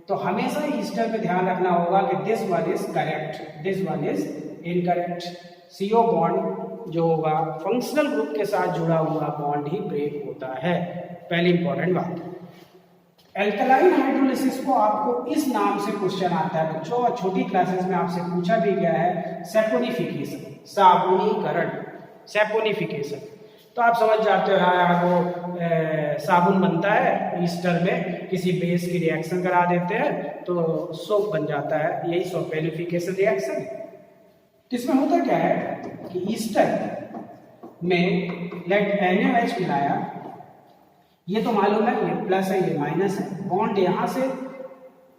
तो हमेशा ईस्टर पे ध्यान रखना होगा कि this one is correct, this one is incorrect. CO bond जो होगा फंक्शनल ग्रुप के साथ जुड़ा हुआ बॉन्ड ही ब्रेक होता है, पहली इंपॉर्टेंट बात। एल्कलाइन हाइड्रोलिसिस को आपको इस नाम से क्वेश्चन आता है बच्चों, और छोटी क्लासेस में आपसे पूछा भी गया है, सैपोनिफिकेशन, साबुनीकरण, सैपोनिफिकेशन। तो आप समझ जाते हो यार वो साबुन बनता है ईस्टर में, किसी बेस की रिएक्शन करा देते हैं तो सोप बन जाता है, यही सैपोनिफिकेशन रिएक्शन। इसमें होता क्या है कि ईस्टर में लेट NaOH मिलाया, ये तो मालूम है ये प्लस है ये माइनस है, बॉन्ड यहां से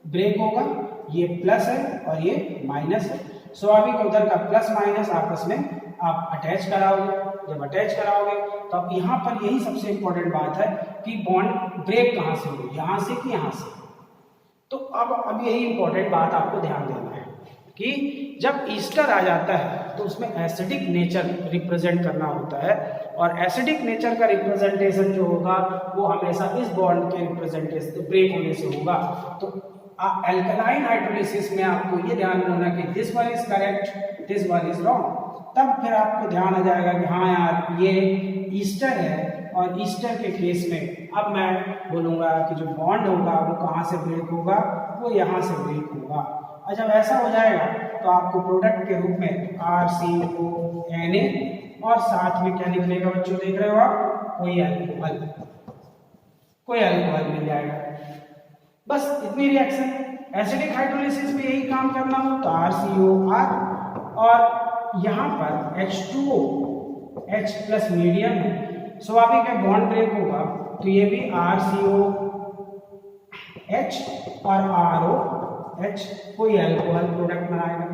ब्रेक होगा, ये प्लस है और ये माइनस है। स्वाभाविक उधर का प्लस माइनस आपस में आप अटैच कराओगे, जब अटैच कराओगे तो अब यहाँ पर यही सबसे इंपॉर्टेंट बात है कि बॉन्ड ब्रेक कहाँ से हो, यहाँ से कि यहाँ से। तो अब यही इंपॉर्टेंट बात आपको ध्यान देना है कि जब ईस्टर आ जाता है तो उसमें एसिडिक नेचर रिप्रेजेंट करना होता है, और एसिडिक नेचर का रिप्रेजेंटेशन जो होगा वो हमेशा इस बॉन्ड के रिप्रेजेंटेशन ब्रेक होने से होगा। तो एल्कलाइन हाइड्रोलिसिस में आपको ये ध्यान रखना कि this one is correct, this one is wrong. तब फिर आपको ध्यान आ जाएगा कि हाँ यार ये ईस्टर है, और ईस्टर के केस में अब मैं बोलूँगा कि जो बॉन्ड होगा वो कहाँ से ब्रेक होगा, वो यहाँ से ब्रेक होगा। और जब ऐसा हो जाएगा तो आपको प्रोडक्ट के रूप में RCONA और साथ में क्या निकलेगा बच्चों, देख रहे हो आप, कोई अल्कोहल, कोई अल्कोहल मिल जाएगा। बस इतनी रिएक्शन। एसिडिक हाइड्रोलिसिस में यही काम करना हो तो RCOR, और यहाँ पर H2O, H प्लस मीडियम है, स्वाभाविक है बॉन्ड ब्रेक होगा तो ये भी RCOH और ROH कोई अल्कोहल प्रोडक्ट बनाएगा।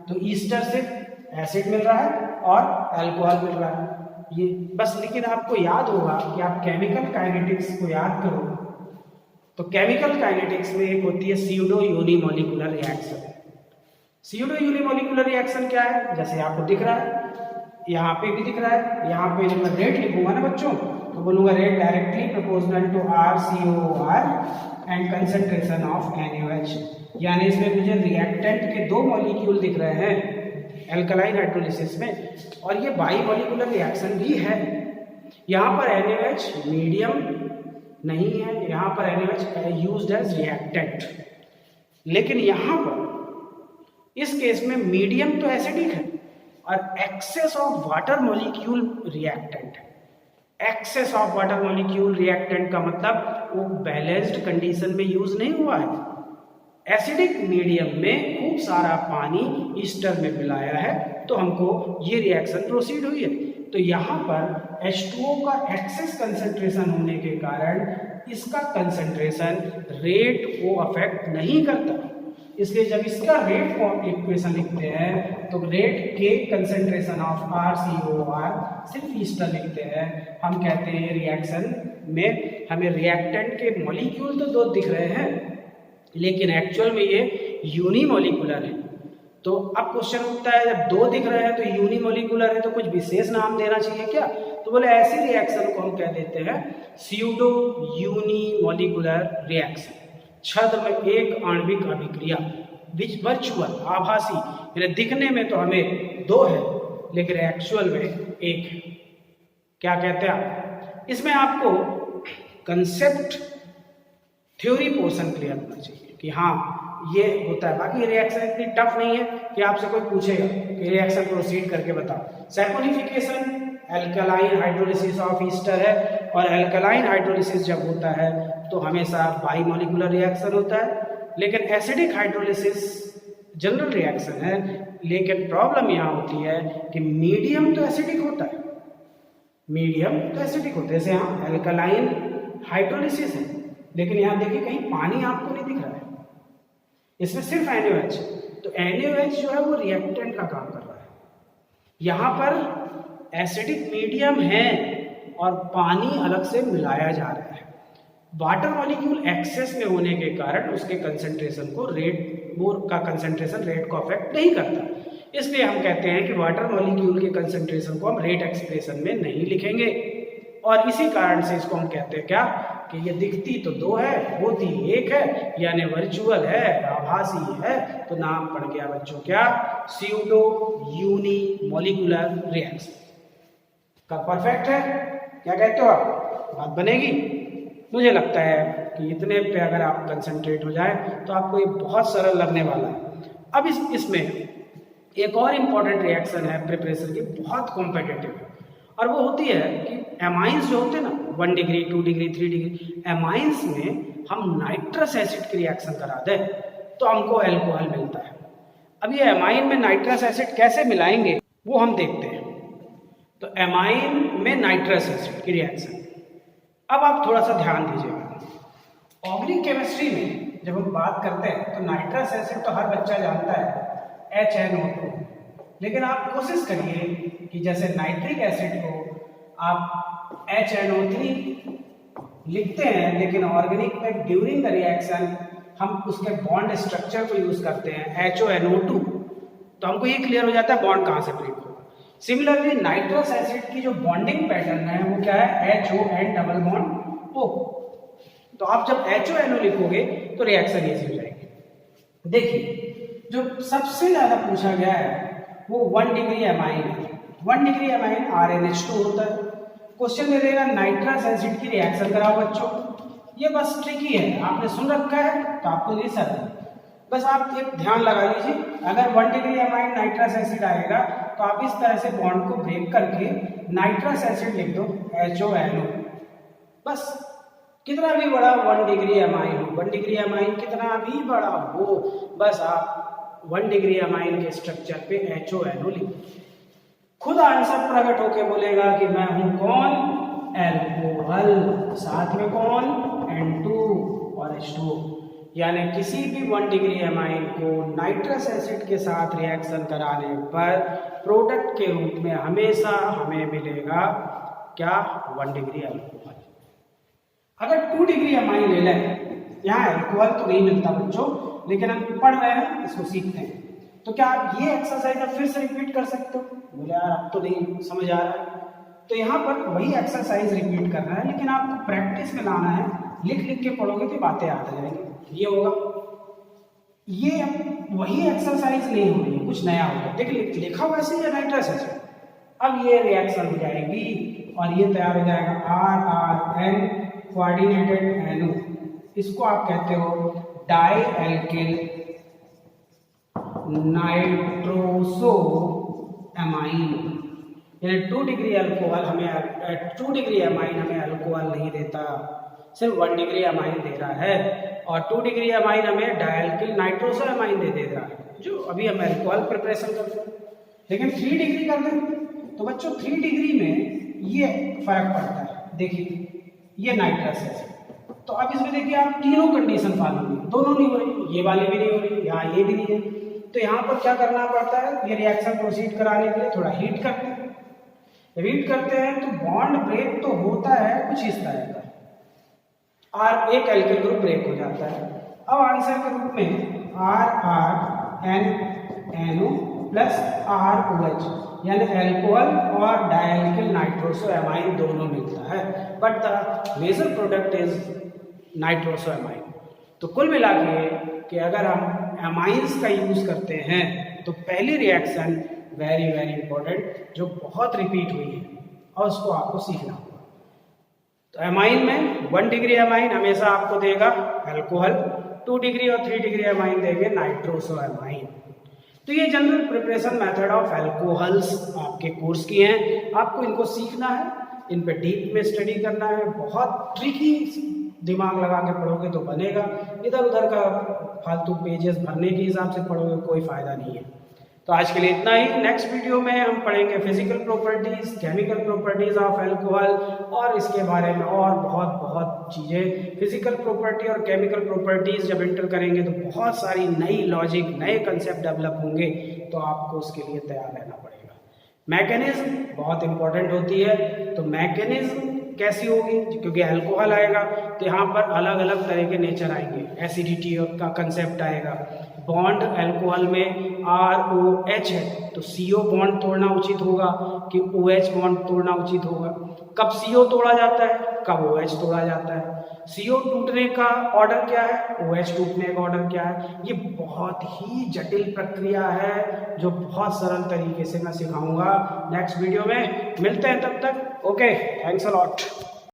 तो ईस्टर से एसिड मिल रहा है और अल्कोहल मिल रहा है ये बस। लेकिन आपको याद होगा कि आप केमिकल काइनेटिक्स को याद करो तो केमिकल काइनेटिक्स में एक होती है pseudo unimolecular reaction. Pseudo unimolecular reaction क्या है, जैसे आपको दिख रहा है, यहाँ पे भी दिख रहा है, यहाँ पे जब मैं रेट लिखूंगा ना बच्चों तो बोलूंगा rate directly proportional to RCOR and concentration of NaOH। यानी इसमें मुझे रिएक्टेंट के दो मॉलिक्यूल दिख रहे हैं एल्कलाइन हाइड्रोलिसिस में, और ये बाइमॉलिकुलर रिएक्शन भी है। यहाँ पर NaOH मीडियम नहीं है, यहाँ पर NaOH यूज्ड एज रिएक्टेंट, लेकिन यहाँ पर इस केस में मीडियम तो एसिडिक है और excess of water molecule reactant है। Excess of water molecule reactant का मतलब वो बैलेंस्ड कंडीशन में यूज नहीं हुआ है। एसिडिक मीडियम में खूब सारा पानी ईस्टर में मिलाया है तो हमको ये रिएक्शन प्रोसीड हुई है। तो यहाँ पर H2O का एक्सेस कंसंट्रेशन होने के कारण इसका कंसंट्रेशन रेट को अफेक्ट नहीं करता, इसलिए जब इसका रेट को इक्वेशन लिखते हैं तो रेट के कंसंट्रेशन ऑफ RCOR सिर्फ ईस्टर लिखते हैं। हम कहते हैं रिएक्शन में हमें रिएक्टेंट के मॉलिक्यूल तो दो दिख रहे हैं लेकिन एक्चुअल में ये यूनिमोलिकुलर है। तो अब क्वेश्चन उठता है जब दो दिख रहे हैं तो यूनिमोलिकुलर है तो कुछ विशेष नाम देना चाहिए क्या, तो बोले ऐसी रिएक्शन को हम कह देते हैं स्यूडो यूनिमोलिकुलर रिएक्शन, छद्म में एक आणविक अभिक्रिया, विच वर्चुअल आभासी, यानी दिखने में तो हमें 2 है लेकिन एक्चुअल में 1 है। क्या कहते हैं आप? इसमें आपको कंसेप्ट थ्योरी पोर्शन क्लियर होना चाहिए कि हाँ ये होता है। बाकी रिएक्शन इतनी टफ नहीं है कि आपसे कोई पूछेगा कि रिएक्शन प्रोसीड करके बताओ। Saponification alkaline hydrolysis of Easter है, और एल्कलाइन हाइड्रोलिसिस जब होता है तो हमेशा बाइमोलिकुलर रिएक्शन होता है, लेकिन एसिडिक हाइड्रोलिसिस जनरल रिएक्शन है। लेकिन प्रॉब्लम यहाँ होती है कि मीडियम तो एसिडिक होता है, मीडियम तो एसिडिक होता है। जैसे यहाँ एल्कलाइन हाइड्रोलिसिस है, लेकिन यहाँ देखिए कहीं पानी आपको नहीं दिख रहा है, इसमें सिर्फ NaOH। तो NaOH जो है वो रिएक्टेंट का काम कर रहा है। यहाँ पर एसिडिक मीडियम है और पानी अलग से मिलाया जा रहा है। वाटर मॉलिक्यूल एक्सेस में होने के कारण उसके कंसंट्रेशन को कंसंट्रेशन रेट को अफेक्ट नहीं करता। इसलिए हम कहते हैं कि वाटर मॉलिक्यूल के कंसंट्रेशन को हम रेट एक्सप्रेशन में नहीं लिखेंगे, और इसी कारण से इसको हम कहते हैं क्या कि ये दिखती तो 2 है, होती 1 है, यानी वर्चुअल है, आभासी है। तो नाम पड़ गया बच्चों क्या? Pseudo unimolecular reaction. का परफेक्ट है? क्या कहते हो आप? बात बनेगी? मुझे लगता है कि इतने पे अगर आप कंसंट्रेट हो जाए तो आपको ये बहुत सरल लगने वाला है। अब इसमें एक और इम्पॉर्टेंट रिएक्शन है प्रिपरेशन की, बहुत कॉम्पिटिटिव, और वो होती है कि एमाइंस जो होते हैं ना 1 डिग्री 2 डिग्री 3 डिग्री, एमाइंस में हम नाइट्रस एसिड की रिएक्शन करा दें तो हमको अल्कोहल मिलता है। अब ये एमाइन में नाइट्रस एसिड कैसे मिलाएंगे वो हम देखते हैं। तो एमाइन में नाइट्रस एसिड की रिएक्शन, अब आप थोड़ा सा ध्यान दीजिएगा। ऑर्गेनिक केमिस्ट्री में जब हम बात करते हैं तो नाइट्रस एसिड तो हर बच्चा जानता है HNO2, लेकिन आप कोशिश करिए कि जैसे नाइट्रिक एसिड को आप HNO3 लिखते हैं, लेकिन ऑर्गेनिक में ड्यूरिंग द रिएक्शन हम उसके बॉन्ड स्ट्रक्चर को यूज करते हैं HONO2, तो हमको ये क्लियर हो जाता है बॉन्ड कहाँ से ब्रेक होगा। सिमिलरली नाइट्रस एसिड की जो बॉन्डिंग पैटर्न है वो क्या है? HON double bond O। तो आप जब HONO लिखोगे तो रिएक्शन इजी हो जाएगी। देखिए जो सबसे ज्यादा पूछा गया है वो 1 डिग्री एमाइन है। 1 डिग्री एमाइन RNH2 होता है। क्वेश्चन दे देगा नाइट्रस एसिड की रिएक्शन कराओ बच्चों। ये बस ट्रिकी है, आपने सुन रखा है तो आपको नहीं सर, बस आप एक ध्यान लगा लीजिए। अगर 1 डिग्री एमाइन नाइट्रस एसिड आएगा तो आप इस तरह से बॉन्ड को ब्रेक करके नाइट्रस एसिड लिख दो HONO। बस कितना भी बड़ा 1 डिग्री एमाइन हो, 1 डिग्री एमाइन कितना भी बड़ा हो, बस आप 1 डिग्री एमाइन के स्ट्रक्चर पे HONO लिख दो। खुद आंसर प्रकट होके बोलेगा कि मैं हूं कौन? अल्कोहल, साथ में कौन? N2 और H2। यानी किसी भी 1 डिग्री एमाइन को नाइट्रस एसिड के साथ रिएक्शन कराने पर प्रोडक्ट के रूप में हमेशा हमें मिलेगा क्या? 1 डिग्री अल्कोहल। अगर 2 डिग्री एमाइन ले लें, यहाँ अल्कोहल तो नहीं मिलता बच्चों, लेकिन हम पढ़ रहे हैं, इसको सीखते हैं, तो क्या आप ये एक्सरसाइज अब फिर से रिपीट कर सकते हो? बोले यार अब तो नहीं समझ आ रहा है। तो यहाँ पर वही एक्सरसाइज रिपीट करना है, लेकिन आपको प्रैक्टिस में लाना है। लिख लिख के पढ़ोगे तो बातें आते जाएंगी। ये होगा, ये वही एक्सरसाइज नहीं हो रही है, कुछ नया होगा। देखिए लिखा वैसे ही है नाइट्रस एसिड। अब ये रिएक्शन हो जाएगी और ये तैयार हो जाएगा RRN कोऑर्डिनेटेड NO। इसको आप कहते हो डाई एल्किल नाइट्रोसो एमाइन। यानी 2 डिग्री अल्कोहल हमें 2 डिग्री एमाइन हमें अल्कोहल नहीं देता, सिर्फ 1 डिग्री एमाइन दे रहा है, और 2 डिग्री एमाइन हमें डायल्किल नाइट्रोसो एमाइन दे रहा है, जो अभी हम अल्कोहल प्रिपरेशन करते हैं। लेकिन 3 डिग्री कर दें तो बच्चों 3 डिग्री में ये फर्क पड़ता है। देखिए ये नाइट्रस है, तो अब इसमें देखिए आप तीनों कंडीशन फॉलो हुई, दोनों नहीं हो रही, ये वाली भी नहीं हो रही, यहाँ ये भी नहीं है। तो यहाँ पर क्या करना पड़ता है? ये रिएक्शन प्रोसीड कराने के लिए थोड़ा हीट करते हैं। हीट करते हैं तो बॉन्ड ब्रेक तो होता है कुछ इस तरह का, और एक एल्किल ग्रुप ब्रेक हो जाता है। अब आंसर के रूप में RRN NO प्लस ROH, यानी अल्कोहल और डायल्किल नाइट्रोसोएमाइन दोनों मिलता है, but the major product is nitrosoamine. तो कुल मिला के कि अगर हम एमाइंस का यूज करते हैं तो पहली रिएक्शन वेरी वेरी इंपॉर्टेंट जो बहुत रिपीट हुई है और उसको आपको सीखना होगा। तो एमाइन में 1 डिग्री एमाइन हमेशा आपको देगा अल्कोहल, 2 डिग्री और 3 डिग्री एमाइन देंगे नाइट्रोसोएमाइन। तो ये general preparation method of alcohols आपके कोर्स की हैं, आपको इनको सीखना है, इन पे डीप में स्टडी करना है। बहुत ट्रिकी दिमाग लगा के पढ़ोगे तो बनेगा, इधर उधर का फालतू पेजेस भरने के हिसाब से पढ़ोगे कोई फायदा नहीं है। तो आज के लिए इतना ही। नेक्स्ट वीडियो में हम पढ़ेंगे physical properties, chemical properties of alcohol और इसके बारे में और बहुत चीज़ें। फिजिकल प्रॉपर्टी और केमिकल प्रॉपर्टीज जब एंटर करेंगे तो बहुत सारी नई लॉजिक, नए कंसेप्ट डेवलप होंगे, तो आपको उसके लिए तैयार रहना पड़ेगा। मैकेनिज्म बहुत इंपॉर्टेंट होती है, तो मैकेनिज्म कैसी होगी, क्योंकि अल्कोहल आएगा तो यहाँ पर अलग अलग तरह के नेचर आएंगे, एसिडिटी का कंसेप्ट आएगा, बॉन्ड अल्कोहल में ROH है तो CO बॉन्ड तोड़ना उचित होगा कि OH बॉन्ड तोड़ना उचित होगा, कब CO तोड़ा जाता है, कब OH तोड़ा जाता है, CO टूटने का ऑर्डर क्या है, OH टूटने का ऑर्डर क्या है। ये बहुत ही जटिल प्रक्रिया है जो बहुत सरल तरीके से मैं सिखाऊंगा नेक्स्ट वीडियो में। मिलते हैं तब तक, ओके, थैंक्स अ लॉट।